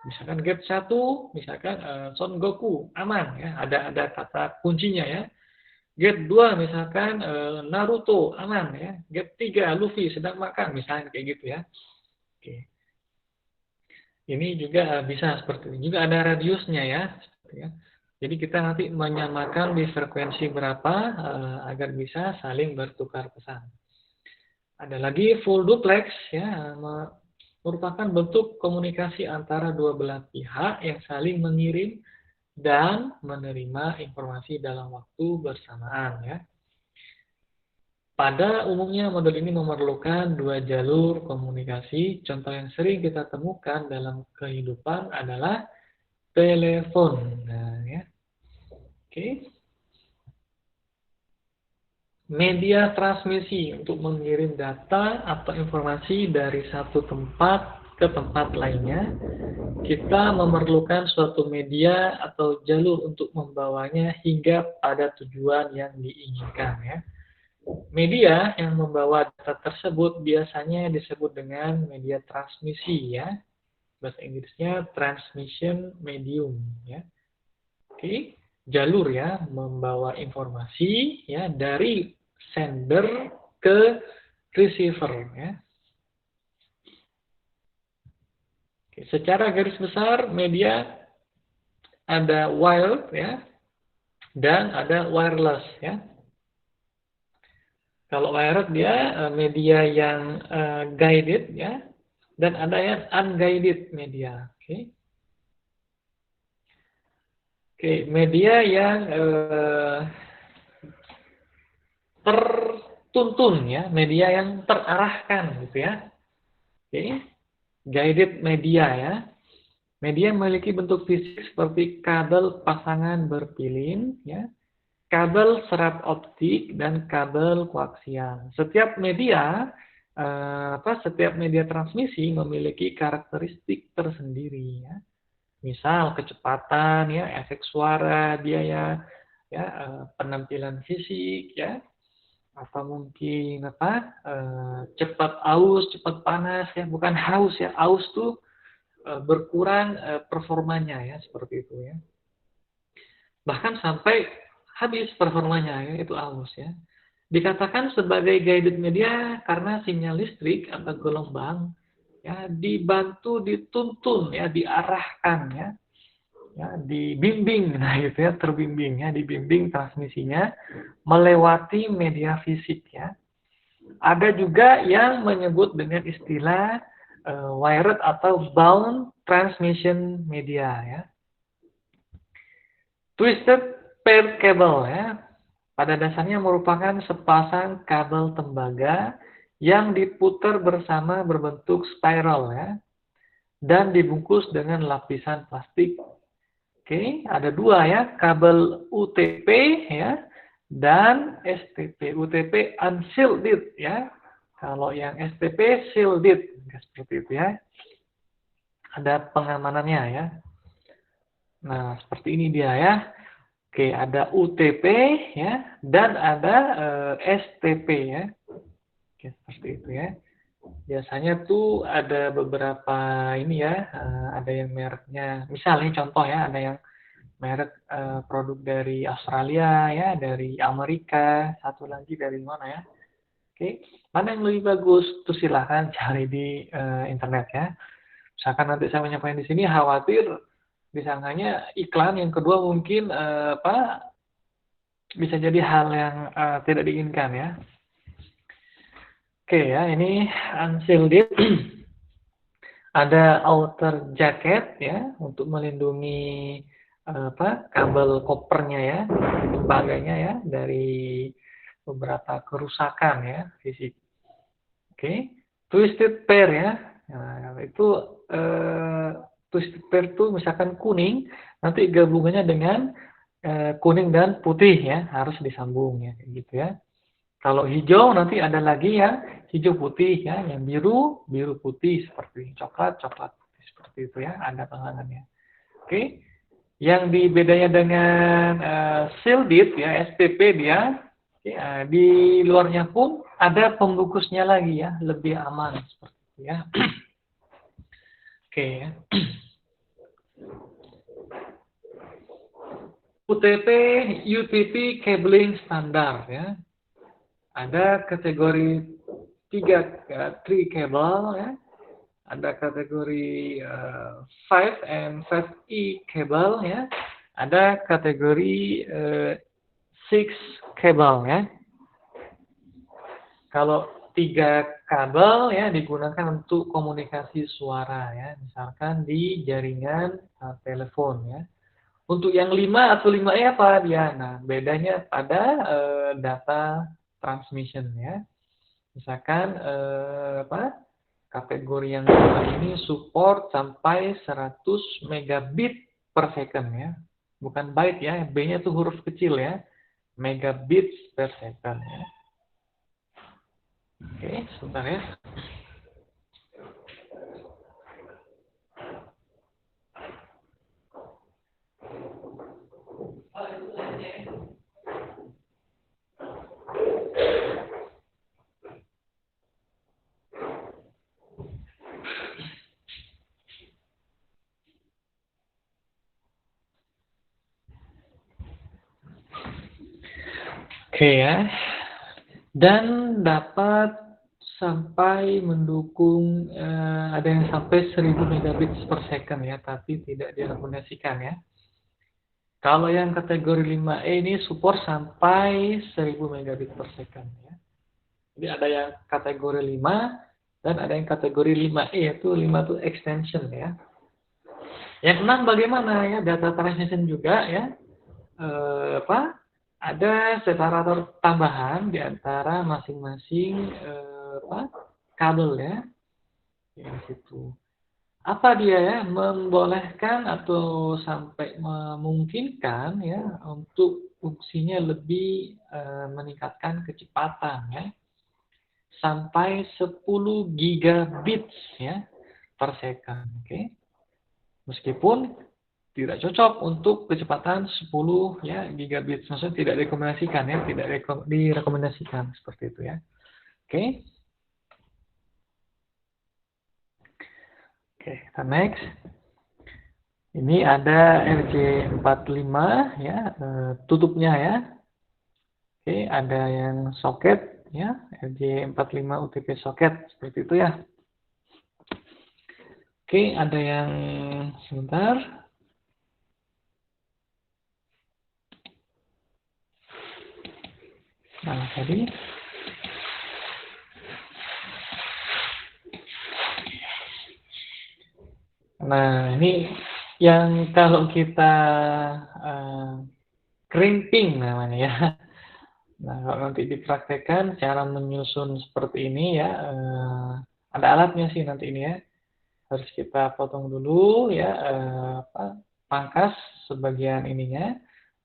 Misalkan gate 1, misalkan Son Goku, aman ya, ada kata kuncinya ya. Gate 2 misalkan Naruto, aman ya. Gate 3 Luffy sedang makan, misalnya kayak gitu ya. Oke. Ini juga bisa seperti ini. Juga ada radiusnya ya. Jadi kita nanti menyamakan di frekuensi berapa agar bisa saling bertukar pesan. Ada lagi full duplex ya, merupakan bentuk komunikasi antara dua belah pihak yang saling mengirim dan menerima informasi dalam waktu bersamaan ya. Pada umumnya model ini memerlukan dua jalur komunikasi. Contoh yang sering kita temukan dalam kehidupan adalah telepon. Nah, ya. Oke. Media transmisi untuk mengirim data atau informasi dari satu tempat ke tempat lainnya. Kita memerlukan suatu media atau jalur untuk membawanya hingga pada tujuan yang diinginkan ya. Media yang membawa data tersebut biasanya disebut dengan media transmisi ya. Bahasa Inggrisnya transmission medium, ya. Oke, jalur ya, membawa informasi ya dari sender ke receiver ya. Oke, secara garis besar media ada wired ya dan ada wireless ya. Kalau wired dia media yang guided ya, dan ada yang unguided media. Oke. Oke, media yang tertuntun ya, media yang terarahkan gitu ya. Oke, guided media ya. Media memiliki bentuk fisik seperti kabel pasangan berpilin ya, kabel serat optik dan kabel koaksial. Setiap media transmisi memiliki karakteristik tersendiri ya. Misal kecepatan ya, efek suara, biaya ya, penampilan fisik ya, atau mungkin cepat aus, cepat panas ya, bukan haus ya. Aus tuh berkurang performanya ya, seperti itu ya. Bahkan sampai habis performanya ya, itu aus ya. Dikatakan sebagai guided media karena sinyal listrik atau gelombang ya dibantu dituntun ya, diarahkan ya. Ya, dibimbing, nah itu ya, terbimbing ya, dibimbing transmisinya melewati media fisik ya. Ada juga yang menyebut dengan istilah wired atau bound transmission media ya. Twisted pair cable ya, pada dasarnya merupakan sepasang kabel tembaga yang diputar bersama berbentuk spiral ya, dan dibungkus dengan lapisan plastik. Oke, ada dua ya, kabel UTP ya dan STP. UTP unshielded ya. Kalau yang STP shielded, seperti itu ya. Ada pengamanannya ya. Nah, seperti ini dia ya. Oke, ada UTP ya dan ada STP ya. Oke, seperti itu ya. Biasanya tuh ada beberapa ini ya, ada yang mereknya, misalnya contoh ya, ada yang merek produk dari Australia ya, dari Amerika, satu lagi dari mana ya. Oke, mana yang lebih bagus? Tuh silahkan cari di internet ya. Misalkan nanti saya menyampaikan di sini, khawatir disangkanya iklan, yang kedua mungkin bisa jadi hal yang tidak diinginkan ya. Oke ya, ini unshielded. Ada outer jacket ya untuk melindungi kabel kopernya ya, tembaganya ya, dari beberapa kerusakan ya fisik. Oke, twisted pair ya. Nah, itu twisted pair itu misalkan kuning, nanti gabungannya dengan kuning dan putih ya, harus disambung ya, gitu ya. Kalau hijau nanti ada lagi yang hijau putih ya, yang biru biru putih, seperti coklat coklat putih, seperti itu ya, ada pengalangannya. Oke, yang bedanya dengan shielded ya, SPP dia ya, di luarnya pun ada pembungkusnya lagi ya, lebih aman seperti itu ya. Oke ya. UTP, UTP cabling standar ya. Ada kategori 3 cable ya. Ada kategori 5 and 5E cable ya. Ada kategori 6 cable ya. Kalau 3 kabel ya digunakan untuk komunikasi suara ya, misalkan di jaringan telepon ya. Untuk yang 5 atau 5E apa dia? Nah, bedanya pada data transmission ya. Misalkan kategori yang ini support sampai 100 megabit per second ya. Bukan byte ya, B-nya itu huruf kecil ya. Megabits per second ya. Oke, sebentar ya. Oke ya. Dan dapat sampai mendukung ada yang sampai 1000 megabits per second ya, tapi tidak direkomendasikan ya. Kalau yang kategori 5E ini support sampai 1000 megabits per second ya. Jadi ada yang kategori 5 dan ada yang kategori 5E, yaitu 5 itu extension ya. Yang 6 bagaimana ya? Data transmission juga ya. Ada separator tambahan di antara masing-masing kabel ya. Di situ. Apa dia ya? Membolehkan atau sampai memungkinkan ya untuk fungsinya lebih meningkatkan kecepatan ya. Sampai 10 gigabits ya per second, oke. Meskipun tidak cocok untuk kecepatan 10 ya gigabits, maksudnya tidak direkomendasikan ya, tidak direkomendasikan seperti itu ya. Oke. Oke, kita next. Ini ada RJ45 ya, tutupnya ya. Oke, ada yang soket ya, RJ45 UTP soket seperti itu ya. Oke, ada yang sebentar. Nah, tadi. Nah, ini yang kalau kita crimping namanya ya. Nah, kalau nanti dipraktekkan cara menyusun seperti ini ya, ada alatnya sih nanti ini ya. Harus kita potong dulu ya, pangkas sebagian ininya,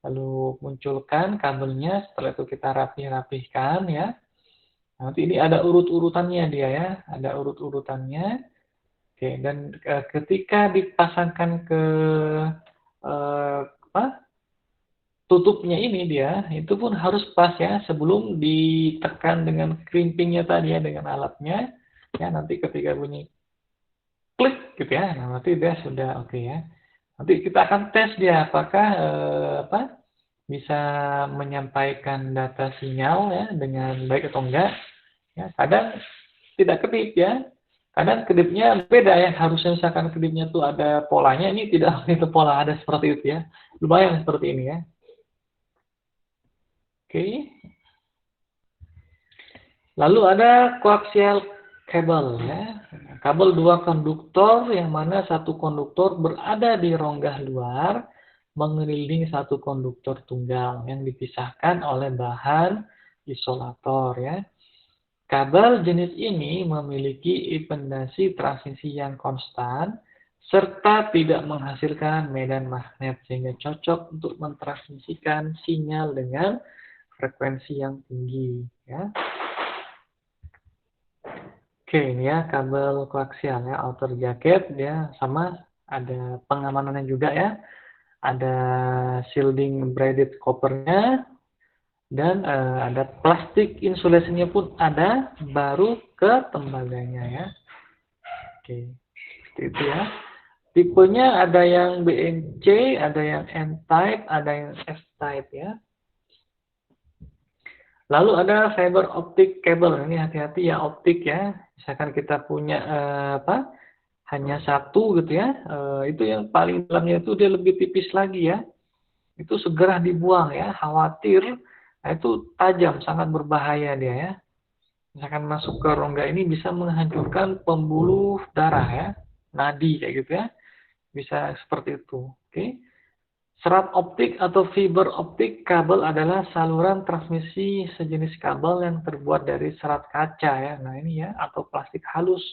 lalu munculkan kabelnya, setelah itu kita rapih-rapihkan ya. Nanti ini ada urut-urutannya dia ya, ada urut-urutannya. Oke, dan ketika dipasangkan ke tutupnya ini dia, itu pun harus pas ya, sebelum ditekan dengan crimpingnya tadi ya, dengan alatnya. Ya, nanti ketika bunyi klik gitu ya, nah nanti dia sudah oke ya. Nanti kita akan tes dia apakah bisa menyampaikan data sinyal ya dengan baik atau enggak. Ya, kadang tidak kedip ya. Kadang kedipnya beda ya. Harusnya misalkan kedipnya tuh ada polanya, ini tidak itu pola, ada seperti itu ya. Lumayan seperti ini ya. Oke. Lalu ada coaxial cable ya. Kabel 2 konduktor yang mana satu konduktor berada di rongga luar mengelilingi satu konduktor tunggal yang dipisahkan oleh bahan isolator ya. Kabel jenis ini memiliki impedasi transmisi yang konstan serta tidak menghasilkan medan magnet sehingga cocok untuk mentransmisikan sinyal dengan frekuensi yang tinggi ya. Oke, ini ya kabel koaksial ya, outer jacket dia sama, ada pengamanannya juga ya. Ada shielding braided coppernya dan ada plastik insulasinya pun ada, baru ke tembaganya ya. Oke, seperti itu ya. Tipenya ada yang BNC, ada yang N-type, ada yang S-type ya. Lalu ada fiber optic cable. Ini hati-hati ya, optik ya. Misalkan kita punya hanya satu gitu ya, itu yang paling dalamnya itu dia lebih tipis lagi ya. Itu segera dibuang ya, khawatir. Nah, itu tajam, sangat berbahaya dia ya. Misalkan masuk ke rongga ini bisa menghancurkan pembuluh darah ya, nadi kayak gitu ya. Bisa seperti itu. Oke. Serat optik atau fiber optik kabel adalah saluran transmisi sejenis kabel yang terbuat dari serat kaca ya. Nah ini ya, atau plastik halus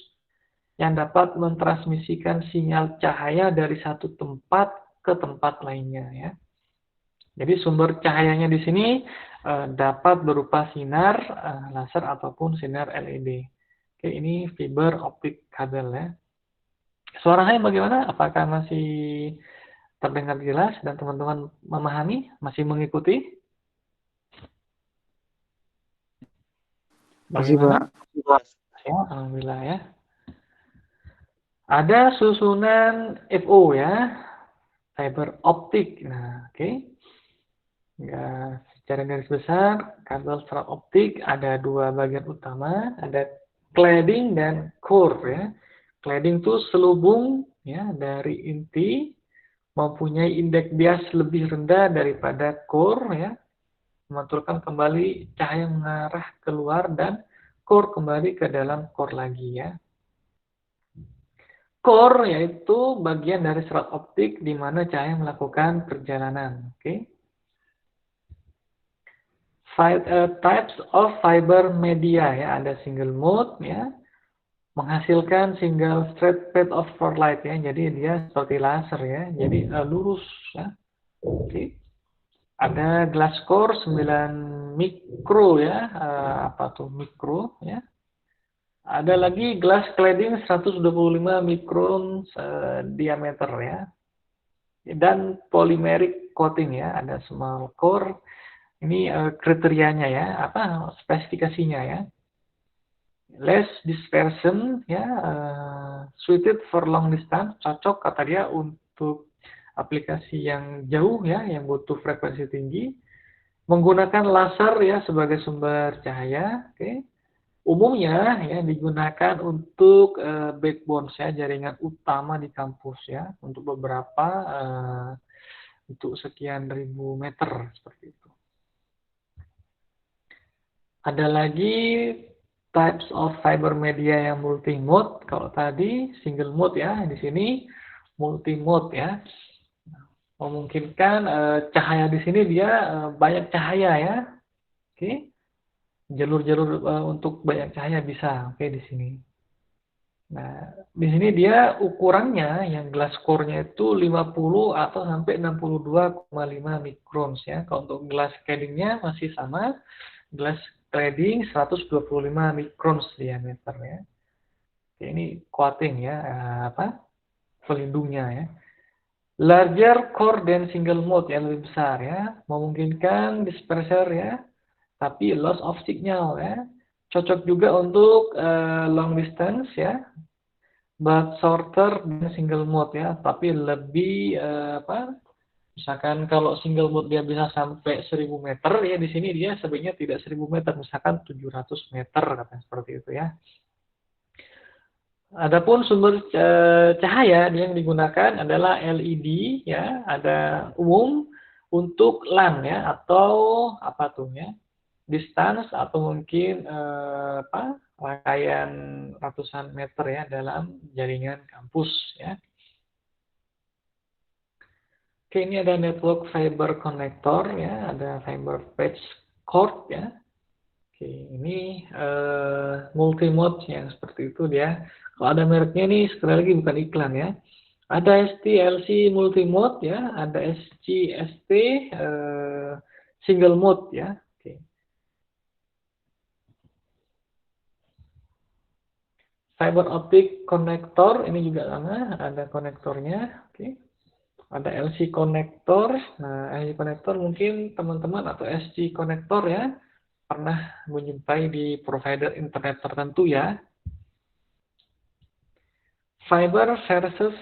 yang dapat mentransmisikan sinyal cahaya dari satu tempat ke tempat lainnya ya. Jadi sumber cahayanya di sini dapat berupa sinar laser ataupun sinar LED. Oke, ini fiber optik kabel ya. Suaranya bagaimana? Apakah masih terdengar jelas dan teman-teman memahami, masih mengikuti? Masih, Pak. Ya, alhamdulillah ya. Ada susunan FO ya, fiber optik. Nah, oke. Ya, Secara garis besar, kabel serat optik ada dua bagian utama, ada cladding dan core ya. Cladding itu selubung ya dari inti, mempunyai indeks bias lebih rendah daripada core ya, memantulkan kembali cahaya mengarah keluar, dan core kembali ke dalam core lagi ya. Core yaitu bagian dari serat optik di mana cahaya melakukan perjalanan. Oke. Types of fiber media ya, ada single mode ya, menghasilkan single straight path of light ya, jadi dia seperti laser ya, jadi lurus ya. Oke. Ada glass core 9 mikro ya, apa tuh mikro ya. Ada lagi glass cladding 125 mikron diameter ya. Dan polymeric coating ya, ada small core. Ini kriterianya ya, apa spesifikasinya ya. Less dispersion ya, suited for long distance, cocok kata dia untuk aplikasi yang jauh ya, yang butuh frekuensi tinggi. Menggunakan laser ya sebagai sumber cahaya, oke. Umumnya ya digunakan untuk backbone ya, jaringan utama di kampus ya, untuk beberapa untuk sekian ribu meter seperti itu. Ada lagi types of fiber media yang multi mode. Kalau tadi single mode ya, di sini multi mode ya. Memungkinkan cahaya di sini dia banyak cahaya ya. Oke. Jalur-jalur untuk banyak cahaya bisa, oke, di sini. Nah, di sini dia ukurannya yang glass core-nya itu 50 atau sampai 62,5 mikrons ya. Kalau untuk glass cladding-nya masih sama, glass cladding 125 mikrons diameter ya. Oke, ini coating ya, apa? Pelindungnya ya. Larger core dan single mode yang lebih besar ya, memungkinkan disperser ya, tapi loss of signal ya. Cocok juga untuk long distance ya, but shorter dan single mode ya, tapi lebih apa? Misalkan kalau single mode dia bisa sampai 1000 meter ya, di sini dia sebaiknya tidak 1000 meter, misalkan 700 meter katanya seperti itu ya. Adapun sumber cahaya yang digunakan adalah LED ya, ada umum untuk LAN ya, atau apa tuh ya, distance atau mungkin apa, rangkaian ratusan meter ya dalam jaringan kampus ya. Oke, ini ada network fiber connector ya, ada fiber patch cord ya. Oke, ini multimode yang seperti itu dia. Kalau ada mereknya nih, sekali lagi bukan iklan ya. Ada ST-LC multimode ya, ada SC-ST single mode ya. Oke. Fiber optic connector ini juga sama, ada konektornya. Oke. Ada LC connector. Nah, LC connector mungkin teman-teman atau SC connector ya pernah menjumpai di provider internet tertentu ya. Fiber versus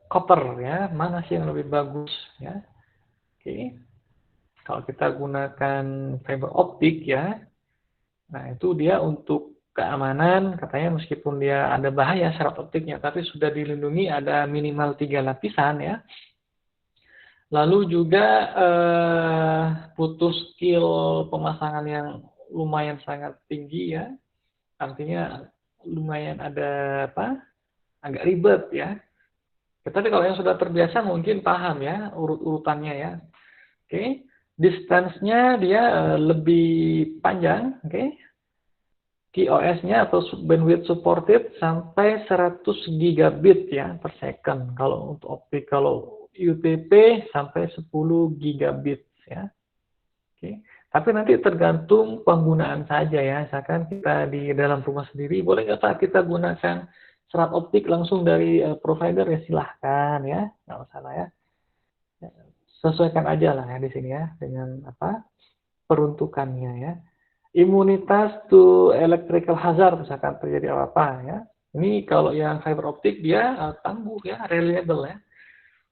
copper ya, mana sih yang lebih bagus ya? Oke. Kalau kita gunakan fiber optik ya, nah itu dia untuk keamanan katanya meskipun dia ada bahaya serat optiknya, tapi sudah dilindungi, ada minimal 3 lapisan ya. Lalu juga butuh skill pemasangan yang lumayan sangat tinggi ya, artinya lumayan ada apa? Agak ribet ya. Tapi kalau yang sudah terbiasa mungkin paham ya urut-urutannya ya. Oke. Distance-nya dia lebih panjang, oke. QoS-nya atau bandwidth supported sampai 100 gigabit ya per second. Kalau untuk optik, kalau UTP sampai 10 gigabit ya. Oke. Tapi nanti tergantung penggunaan saja ya. Misalkan kita di dalam rumah sendiri, boleh nggak Pak kita gunakan serat optik langsung dari provider, ya silahkan ya, nggak masalah ya. Sesuaikan aja lah ya di sini ya dengan apa peruntukannya ya. Imunitas to electrical hazard, misalkan terjadi apa-apa ya. Ini kalau yang fiber optik dia tangguh ya, reliable ya.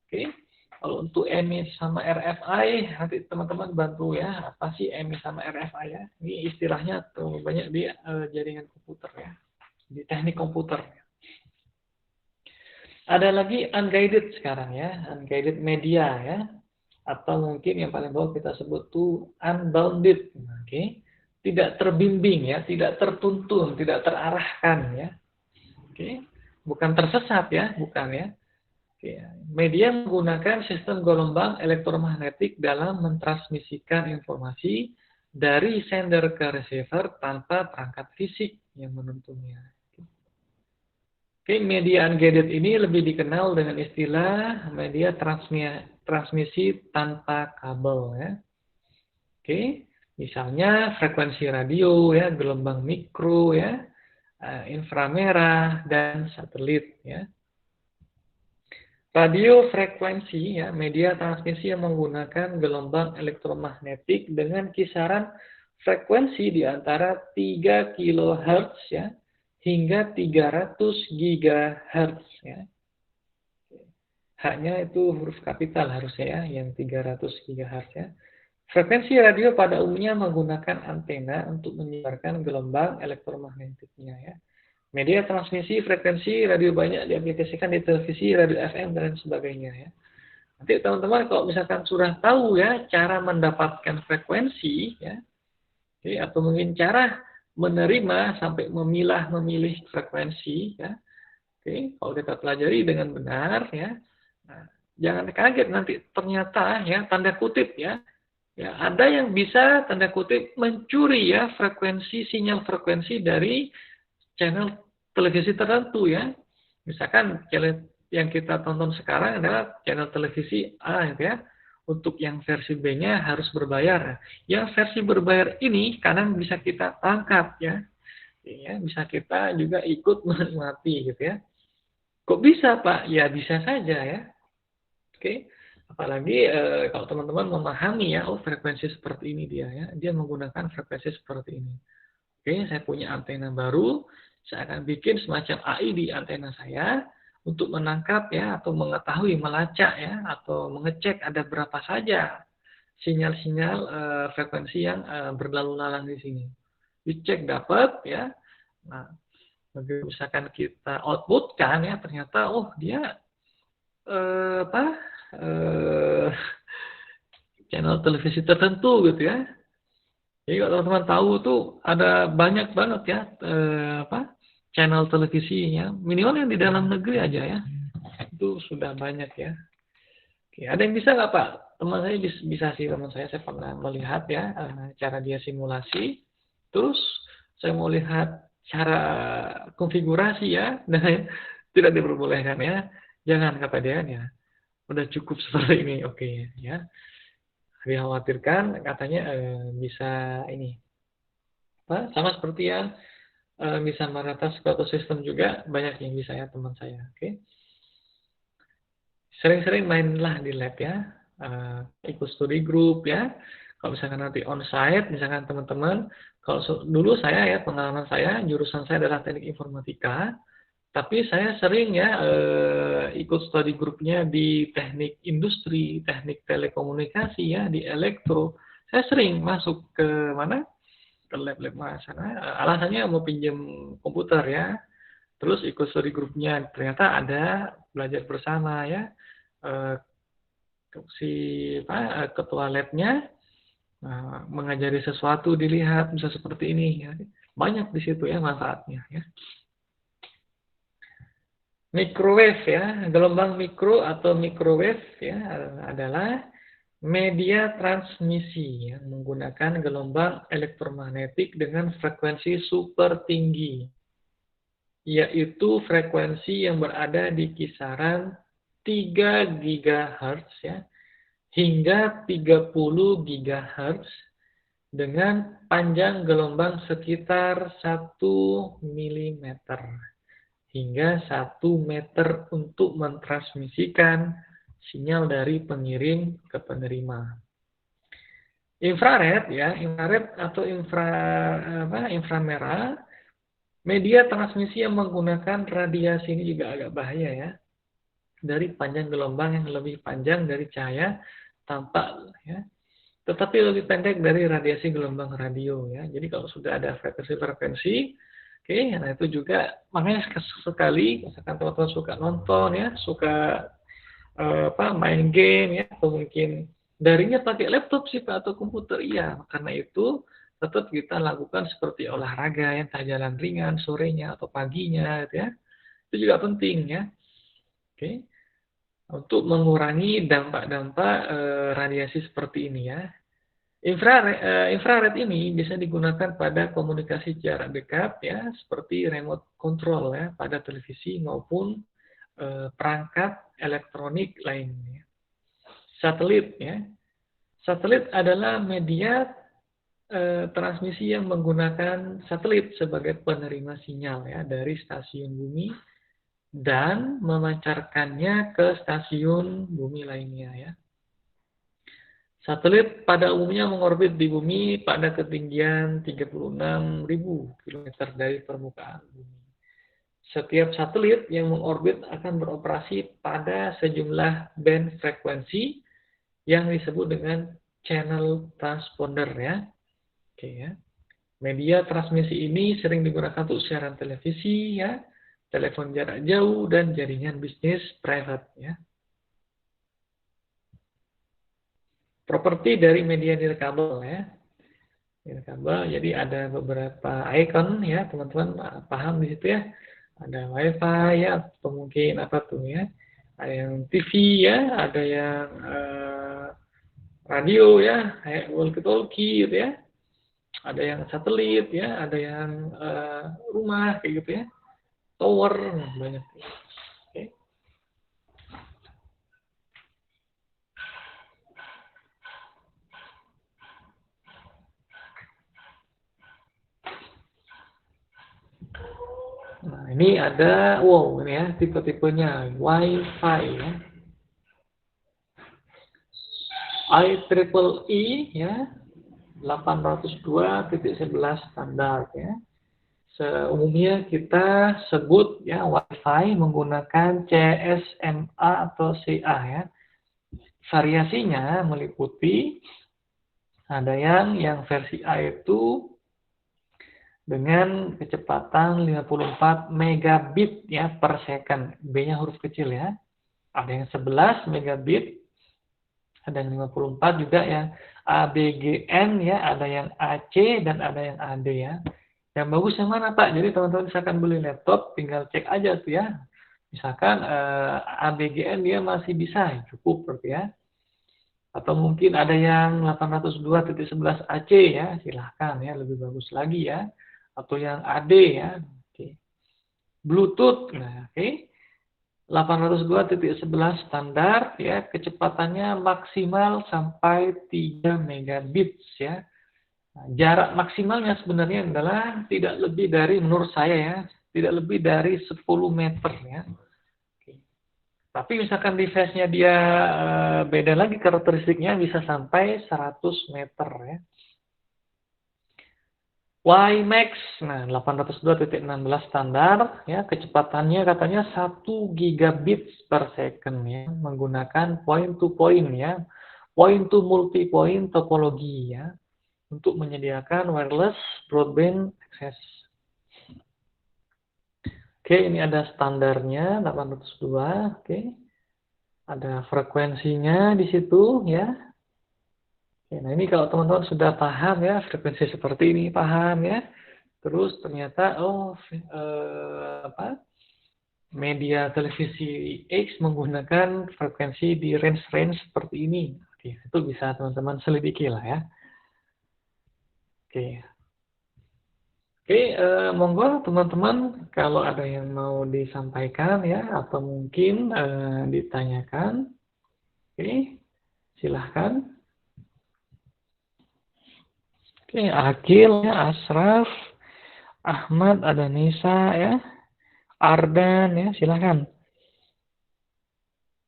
Oke. Kalau untuk EMI sama RFI, nanti teman-teman bantu ya, apa sih EMI sama RFI ya? Ini istilahnya tuh banyak di jaringan komputer ya, di teknik komputer. Ada lagi unguided sekarang ya, unguided media ya, atau mungkin yang paling bawah kita sebut tuh unbounded, oke? Tidak terbimbing ya, tidak tertuntun, tidak terarahkan ya, oke? Bukan tersesat ya, bukan ya. Media menggunakan sistem gelombang elektromagnetik dalam mentransmisikan informasi dari sender ke receiver tanpa perangkat fisik yang menuntunnya. Oke, media unguided ini lebih dikenal dengan istilah media transmisi tanpa kabel ya. Oke, misalnya frekuensi radio ya, gelombang mikro ya, inframerah dan satelit ya. Radio frekuensi ya, media transmisi yang menggunakan gelombang elektromagnetik dengan kisaran frekuensi di antara 3 kHz ya hingga 300 GHz ya. Haknya itu huruf kapital harusnya ya, yang 300 GHz ya. Frekuensi radio pada umumnya menggunakan antena untuk menyebarkan gelombang elektromagnetiknya ya. Media transmisi frekuensi radio banyak diaplikasikan di televisi, radio FM, dan sebagainya ya. Nanti teman-teman kalau misalkan sudah tahu ya cara mendapatkan frekuensi ya, atau mungkin cara menerima sampai memilih frekuensi ya. Oke, kalau kita pelajari dengan benar ya. Nah, jangan kaget nanti ternyata ya tanda kutip ya. Ya, ada yang bisa tanda kutip mencuri ya sinyal frekuensi dari channel televisi tertentu ya. Misalkan channel yang kita tonton sekarang adalah channel televisi A ya. Untuk yang versi B-nya harus berbayar. Yang versi berbayar ini kadang bisa kita tangkap ya. Ya, bisa kita juga ikut menikmati gitu ya. Kok bisa Pak? Ya bisa saja ya. Oke. Apalagi kalau teman-teman memahami ya, oh frekuensi seperti ini dia menggunakan frekuensi seperti ini. Oke, saya punya antena baru, saya akan bikin semacam AI di antena saya untuk menangkap ya atau mengetahui, melacak ya atau mengecek ada berapa saja sinyal-sinyal frekuensi yang berlalu lalang di sini. Dicek dapat ya. Nah, misalkan kita outputkan ya ternyata oh dia channel televisi tertentu gitu ya. Jadi kalau teman-teman tahu tuh ada banyak banget ya channel televisinya, minimal yang di dalam negeri aja ya. Itu sudah banyak ya. Oke, ada yang bisa nggak Pak? Teman saya bisa sih, teman saya pernah melihat ya cara dia simulasi. Terus saya mau lihat cara konfigurasi ya, dan tidak diperbolehkan ya. Jangan kata dia ya. Udah cukup seperti ini, oke ya. Dikhawatirkan katanya bisa ini sama seperti yang bisa meretas suatu sistem juga banyak yang bisa ya teman saya, oke. Sering-sering mainlah di lab ya, ikut studi grup ya. Kalau misalkan nanti on-site, misalkan teman-teman, kalau dulu saya ya pengalaman saya jurusan saya adalah teknik informatika. Tapi saya sering ya ikut studi grupnya di teknik industri, teknik telekomunikasi ya, di elektro. Saya sering masuk ke mana? Ke lab-lab sana. Alasannya mau pinjam komputer ya. Terus ikut studi grupnya. Ternyata ada belajar bersama ya. Ketua labnya mengajari sesuatu dilihat bisa seperti ini ya. Banyak di situ ya manfaatnya ya. Microwave ya, gelombang mikro atau microwave ya adalah media transmisi yang menggunakan gelombang elektromagnetik dengan frekuensi super tinggi, yaitu frekuensi yang berada di kisaran 3 GHz ya, hingga 30 GHz dengan panjang gelombang sekitar 1 mm. Hingga 1 meter untuk mentransmisikan sinyal dari pengirim ke penerima. Infrared ya, infrared atau inframerah, media transmisi yang menggunakan radiasi ini juga agak bahaya ya. dari panjang gelombang yang lebih panjang dari cahaya tampak, ya. Tetapi lebih pendek dari radiasi gelombang radio, ya. Jadi kalau sudah ada frekuensi-frekuensi, oke, nah itu juga makanya sekali misalkan teman-teman suka nonton, ya, suka main game, ya, atau mungkin darinya pakai laptop sih Pak, atau komputer, iya. Karena itu tetap kita lakukan seperti olahraga, ya, entah jalan ringan sorenya atau paginya, gitu ya. Itu juga penting, ya. Oke. Untuk mengurangi dampak-dampak radiasi seperti ini, ya. Infrared ini bisa digunakan pada komunikasi jarak dekat, ya, seperti remote control, ya, pada televisi maupun perangkat elektronik lainnya. Satelit, ya. Satelit adalah media transmisi yang menggunakan satelit sebagai penerima sinyal, ya, dari stasiun bumi dan memancarkannya ke stasiun bumi lainnya, ya. Satelit pada umumnya mengorbit di bumi pada ketinggian 36.000 km dari permukaan bumi. Setiap satelit yang mengorbit akan beroperasi pada sejumlah band frekuensi yang disebut dengan channel transponder, ya. Oke, ya. Media transmisi ini sering digunakan untuk siaran televisi, ya, telepon jarak jauh, dan jaringan bisnis private, ya. Properti dari media nirkabel, ya. Nirkabel, jadi ada beberapa icon, ya, teman-teman paham di situ, ya. Ada wifi, ya, atau mungkin apa tuh, ya. Ada yang TV, ya, ada yang radio, ya, kayak walkie-talkie, gitu, ya. Ada yang satelit, ya, ada yang rumah, kayak gitu, ya. Tower, banyak. Oke. Nah, ini ada, wow, ini ya, tipe-tipenya, Wi-Fi, ya. IEEE, ya, 802.11 standar, ya. Seumumnya kita sebut, ya, Wi-Fi menggunakan CSMA atau CA, ya. Variasinya meliputi ada yang versi A itu dengan kecepatan 54 megabit, ya, per second. B-nya huruf kecil, ya. Ada yang 11 megabit, ada yang 54 juga, ya. ABGN, ya, ada yang AC dan ada yang AD, ya. Yang bagus yang mana, Pak? Jadi teman-teman misalkan beli laptop, tinggal cek aja tuh, ya. Misalkan ABGN dia masih bisa, cukup berarti, ya. Atau mungkin ada yang 802.11 AC, ya, silahkan, ya, lebih bagus lagi, ya. Atau yang AD, ya. Oke. Bluetooth, nah, oke. 802.11 standar, ya, kecepatannya maksimal sampai 3 megabits, ya. Nah, jarak maksimalnya sebenarnya adalah tidak lebih dari, menurut saya, ya, tidak lebih dari 10 meter, ya. Oke. Tapi misalkan device-nya dia beda lagi karakteristiknya, bisa sampai 100 meter, ya. WiMAX, nah 802.16 standar, ya, kecepatannya katanya 1 gigabit per second, ya, menggunakan point to point, ya, point to multi point topologi, ya, untuk menyediakan wireless broadband access. Oke, ini ada standarnya 802, oke. Ada frekuensinya di situ, ya. Oke, nah ini kalau teman-teman sudah paham, ya, frekuensi seperti ini, paham, ya. Terus ternyata, oh, media televisi X menggunakan frekuensi di range-range seperti ini. Oke, itu bisa teman-teman selidiki lah, ya. Oke. Oke, monggo teman-teman kalau ada yang mau disampaikan, ya, atau mungkin ditanyakan. Oke, silahkan. Oke, Akil, ya, Asraf, Ahmad, ada Nisa, ya, Ardan, ya, silahkan.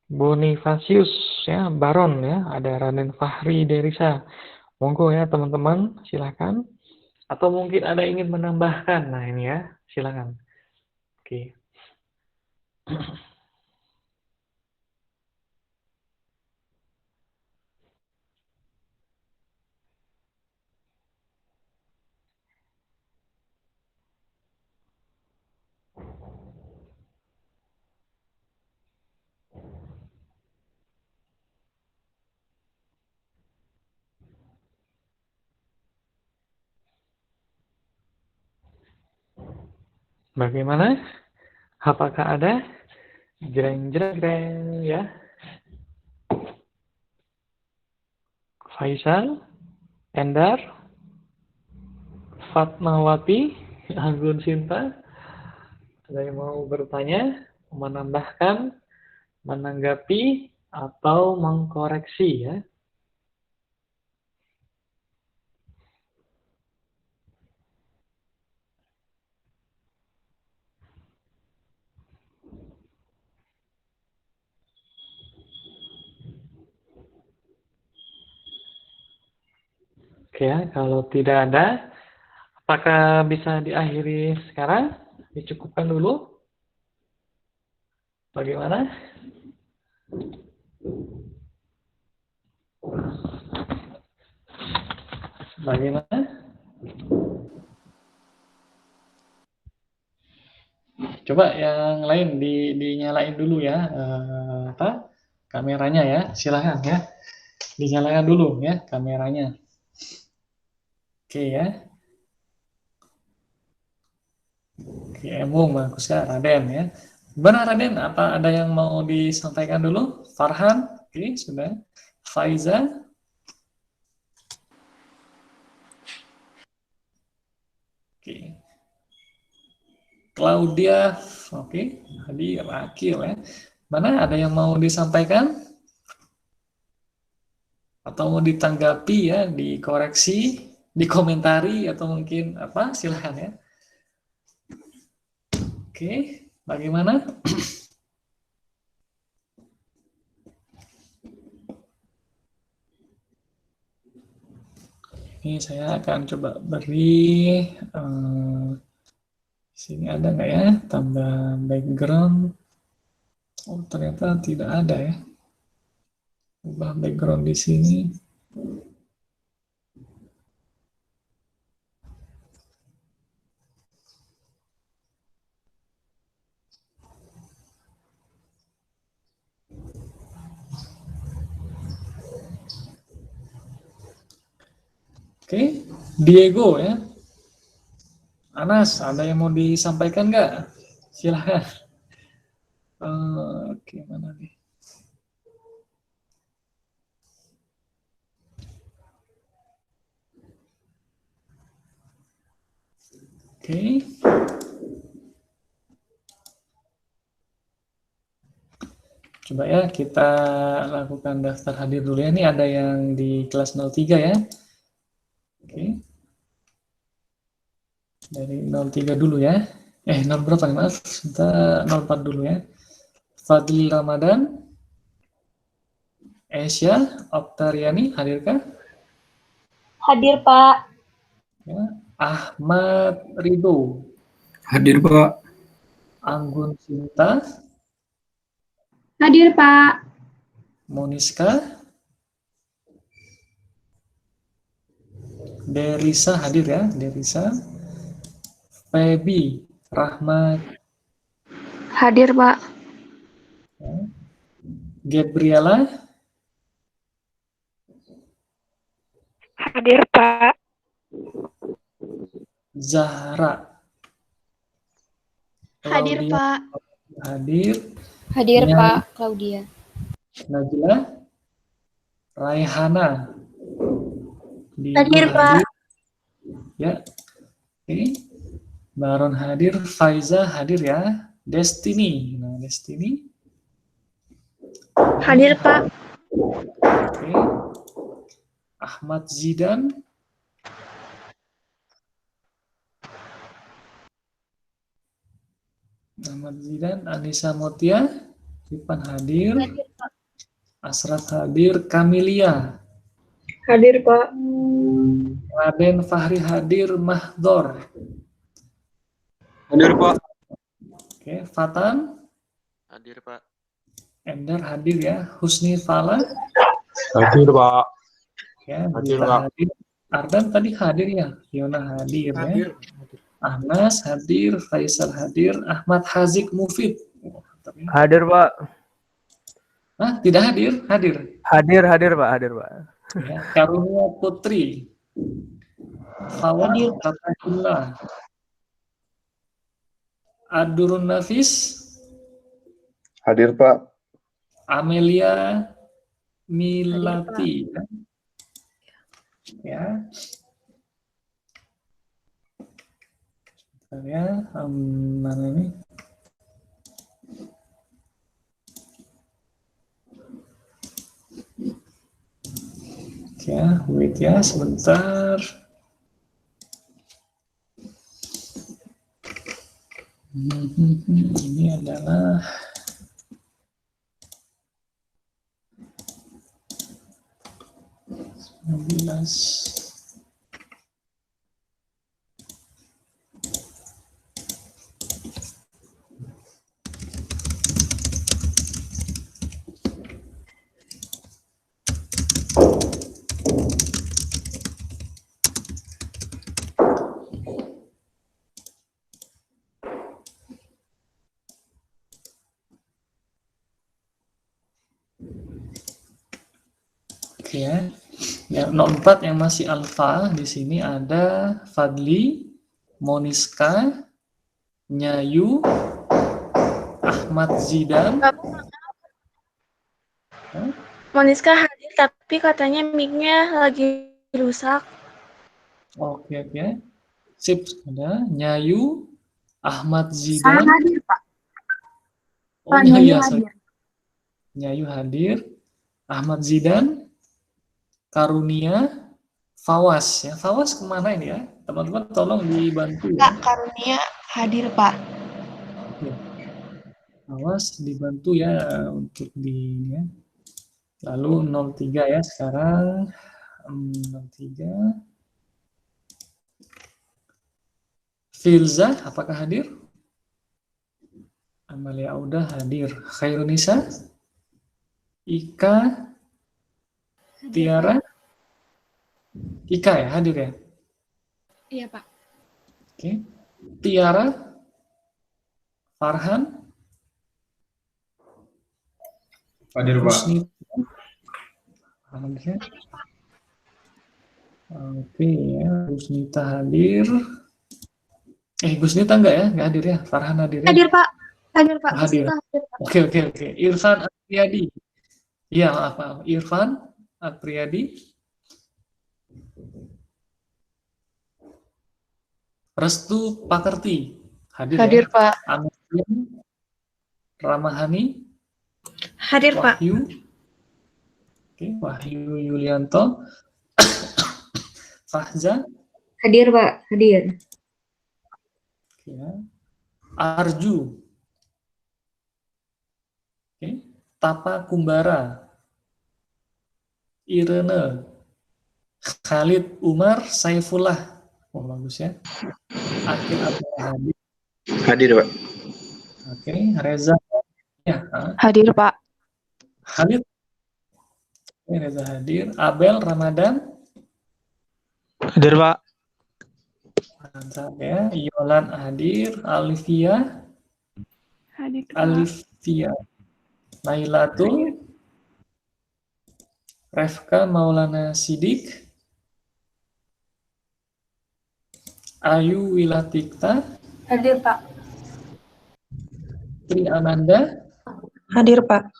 Bonifasius, ya, Baron, ya, ada Raden Fahri Derisa. Monggo, ya, teman-teman, silahkan. Atau mungkin ada yang ingin menambahkan, nah ini, ya, silahkan. Oke. Bagaimana? Apakah ada? Jreng jreng jreng ya. Faisal, Endar, Fatmawati, Anggun Sinta. Ada yang mau bertanya, menambahkan, menanggapi, atau mengkoreksi ya? Oke ya, kalau tidak ada, apakah bisa diakhiri sekarang? Dicukupkan dulu? Bagaimana? Bagaimana? Coba yang lain dinyalain dulu ya, kameranya ya, silahkan ya, dinyalakan dulu ya kameranya. Oke ya, oke, Emung, bagus ya, Raden ya. Benar Raden, apa ada yang mau disampaikan dulu? Farhan, oke sudah. Faiza, oke. Claudia, oke, hadir, Akil ya. Mana ada yang mau disampaikan? Atau mau ditanggapi ya, dikoreksi, dikomentari, atau mungkin apa, silahkan ya. Oke, bagaimana? Ini saya akan coba beri, sini ada nggak ya, tambah background. Oh, ternyata tidak ada ya. Ubah background di sini. Oke, Diego ya. Anas, ada yang mau disampaikan nggak? Silahkan. Oke, mana nih? Oke. Coba ya kita lakukan daftar hadir dulu ya. Ini ada yang di kelas 03 ya. Oke. Dari 03 dulu ya. 0 berapa nih, maaf. Kita 04 dulu ya. Fadli Ramadan. Esya Oktariani, hadirkah? Hadir, Pak. Ya. Ahmad Ridho. Hadir, Pak. Anggun Sinta. Hadir, Pak. Moniska. Derisa hadir ya, Derisa. Febi Rahmat. Hadir, Pak. Ya. Gabriela. Hadir, Pak. Zahra. Hadir, Claudia. Pak. Hadir. Hadir, Nya, Pak. Claudia. Najla. Raihana. Hadir, Pak. Ya. Oke. Baron hadir, Faiza hadir ya. Destiny. Nah, Destiny. Hadir, Pak. Oke. Ahmad Zidan. Ahmad Zidan, Anissa Motia. Ipan hadir. Hadir, Pak. Asrat hadir, Kamilia. Hadir, Pak. Raden Fahri hadir, Mahdor. Hadir, Pak. Oke, Fatan. Hadir, Pak. Endar hadir ya. Husni Fala. Hadir, Pak. Ya, Hadir, Dita Pak. hadir. Ardan tadi hadir ya. Fiona hadir ya. Ahnas hadir, Faisal hadir, Ahmad Hazik Mufid. Oh, Hadir, Pak. Hah, tidak hadir? Hadir. Hadir, Pak. Hadir, Pak. Ya, Karunia Putri. Fawad Fatahullah. Adurun Nafis, Hadir, Pak. Amelia Hadir, Pak. Milati, ya. Bentar ya, mana ini? Ya, wait ya, sebentar. Ini adalah belas. Oke ya. Yang 04 yang masih alfa di sini ada Fadli, Moniska, Nyayu, Ahmad Zidan. Moniska hadir tapi katanya mic-nya lagi rusak. Oke. Sip, ada Nyayu, Ahmad Saya Zidan. hadir, Pak. Oh Pak, iya, hadir. Nyayu hadir, Ahmad Zidan, Karunia, Fawas ya. Fawas kemana ini ya? Teman-teman tolong dibantu ya. Kak Karunia hadir, Pak. Oke. Fawas dibantu ya untuk di ya. Lalu 03 ya sekarang 03. Filza apakah hadir? Amalia Auda hadir. Khairunisa, Ika, Tiara, Ika ya hadir ya. Iya, Pak. Oke. Tiara, Farhan, Hadir, Pak. Husnita. Hadir. Oke ya, Husnita hadir. Husnita enggak ya? Enggak hadir ya? Farhan hadir ya? Hadir, Pak. Hadir, Pak. Oh, hadir. Hadir, Pak. Oke. Irfan Apriyadi. Iya, maaf. Irfan Apriyadi. Restu Pakerti. Hadir ya? Pak. Amin. Ramahani. Hadir, Pak. Wahyu. Oke, Wahyu Yulianto. Fahza. Hadir, Pak. Hadir. Ya. Arju. Oke. Tapa Kumbara. Irene. Khalid Umar Saifullah. Oh, bagus ya. Akil Abdullah hadir. Hadir, Pak. Oke, Reza. Ya, Hadir, Pak. Khalid. Oke, Reza hadir. Abel Ramadan. Hadir, Pak. Mantap ya. Yolan hadir. Alivia. Hadir, Alivia. Nailatul. Refka Maulana Sidik. Ayu Wilatikta. Hadir, Pak. Tri Ananda. Hadir, Pak.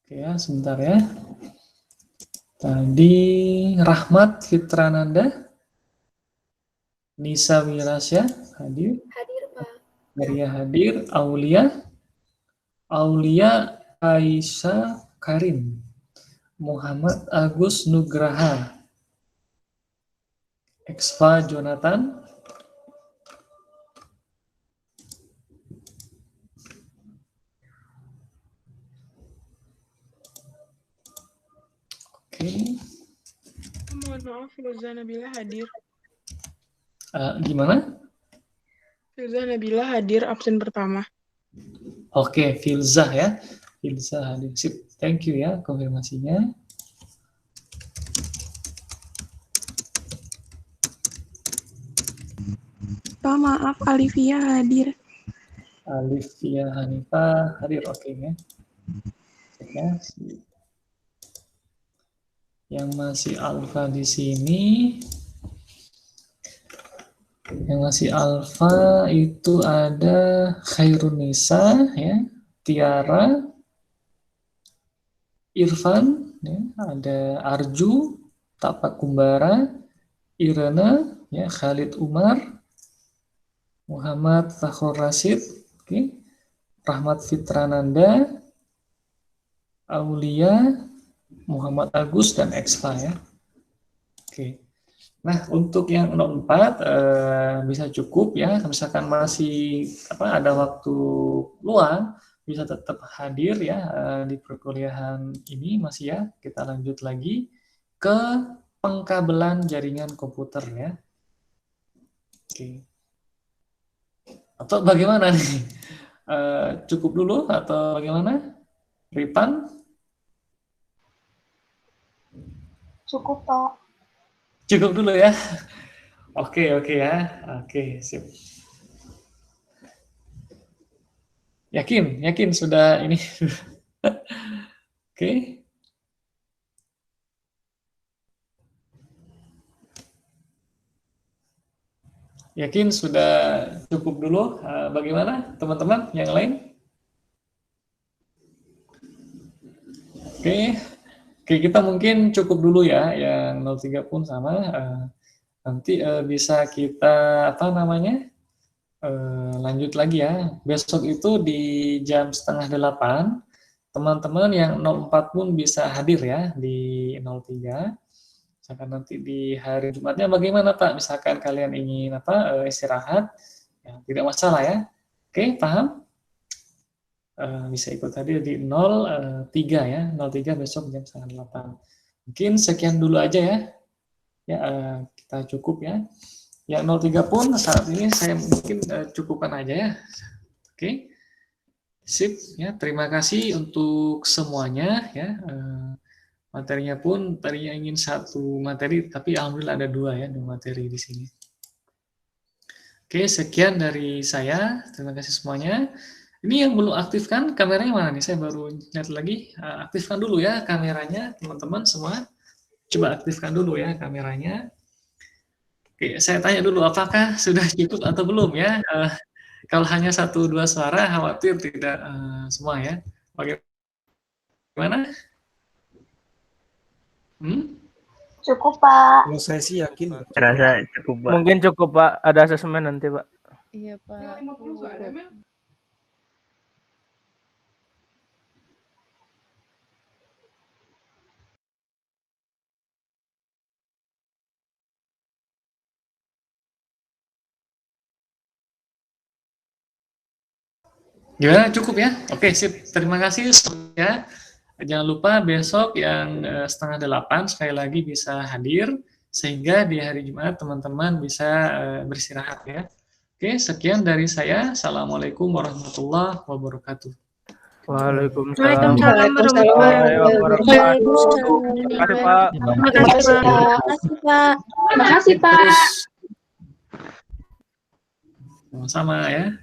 Oke ya, sebentar ya. Tadi Rahmat Fitrananda. Nisa Wirasya hadir. Hadir, Pak. Maria hadir. Aulia Aisyah Karim. Muhammad Agus Nugraha. Expa Jonathan. Oke. Mohon maaf, Filza Nabila hadir. Gimana? Filza Nabila hadir absen pertama. Oke, Filzah ya. Filzah hadir. Sip. Thank you ya konfirmasinya. Pak, maaf, Alivia hadir. Alifia Hanifah hadir, oke ya. Cek ya. Yang masih alfa di sini, yang masih alfa itu ada Khairunisa, ya, Tiara, Irfan, ya, ada Arju, Tapak Kumbara, Irena, ya, Khalid Umar, Muhammad Fakhrul Rasyid, oke, Rahmat Fitrananda, Aulia, Muhammad Agus, dan Exfa ya. Oke. Nah, untuk yang 04 bisa cukup ya, misalkan masih ada waktu luang, bisa tetap hadir ya di perkuliahan ini masih ya. Kita lanjut lagi ke pengkabelan jaringan komputer ya. Oke. Atau bagaimana nih? Cukup dulu atau bagaimana? Ripan? Cukup, Pak. Cukup dulu ya. Oke ya. Oke, sip. Yakin sudah ini. Oke. Yakin sudah cukup dulu. Bagaimana teman-teman yang lain? Oke. Oke, kita mungkin cukup dulu ya, yang 03 pun sama. Nanti bisa kita lanjut lagi ya. Besok itu di jam 7:30, teman-teman yang 04 pun bisa hadir ya di 03. Misalkan nanti di hari Jumatnya bagaimana Pak? Misalkan kalian ingin istirahat, ya, tidak masalah ya. Oke, paham? Bisa ikut hadir di 03 ya, 03 besok jam 7:30. Mungkin sekian dulu aja ya. Ya, kita cukup ya. Ya 03 pun saat ini saya mungkin cukupkan aja ya. Oke. Sip ya, terima kasih untuk semuanya ya. Materinya pun tadinya ingin satu materi tapi alhamdulillah ada dua materi di sini. Oke, sekian dari saya. Terima kasih semuanya. Ini yang belum aktifkan kameranya mana nih? Saya baru lihat lagi. Aktifkan dulu ya kameranya, teman-teman semua. Coba aktifkan dulu ya kameranya. Oke, saya tanya dulu apakah sudah cukup atau belum ya? Kalau hanya 1-2 suara, khawatir tidak semua ya. Bagaimana? Cukup, Pak. Kalau saya sih yakin. Rasa cukup, Pak. Mungkin cukup, Pak. Ada asesmen nanti, Pak. Iya, Pak. Gimana, cukup ya? Oke, sip. Terima kasih ya. Jangan lupa besok yang 7:30 sekali lagi bisa hadir, sehingga di hari Jumat teman-teman bisa beristirahat ya. Oke, sekian dari saya. Assalamualaikum warahmatullahi wabarakatuh. Waalaikumsalam. Waalaikumsalam warahmatullahi wabarakatuh. Terima kasih, Pak. Terima kasih, Pak. Makasih, Pak. Sama-sama ya.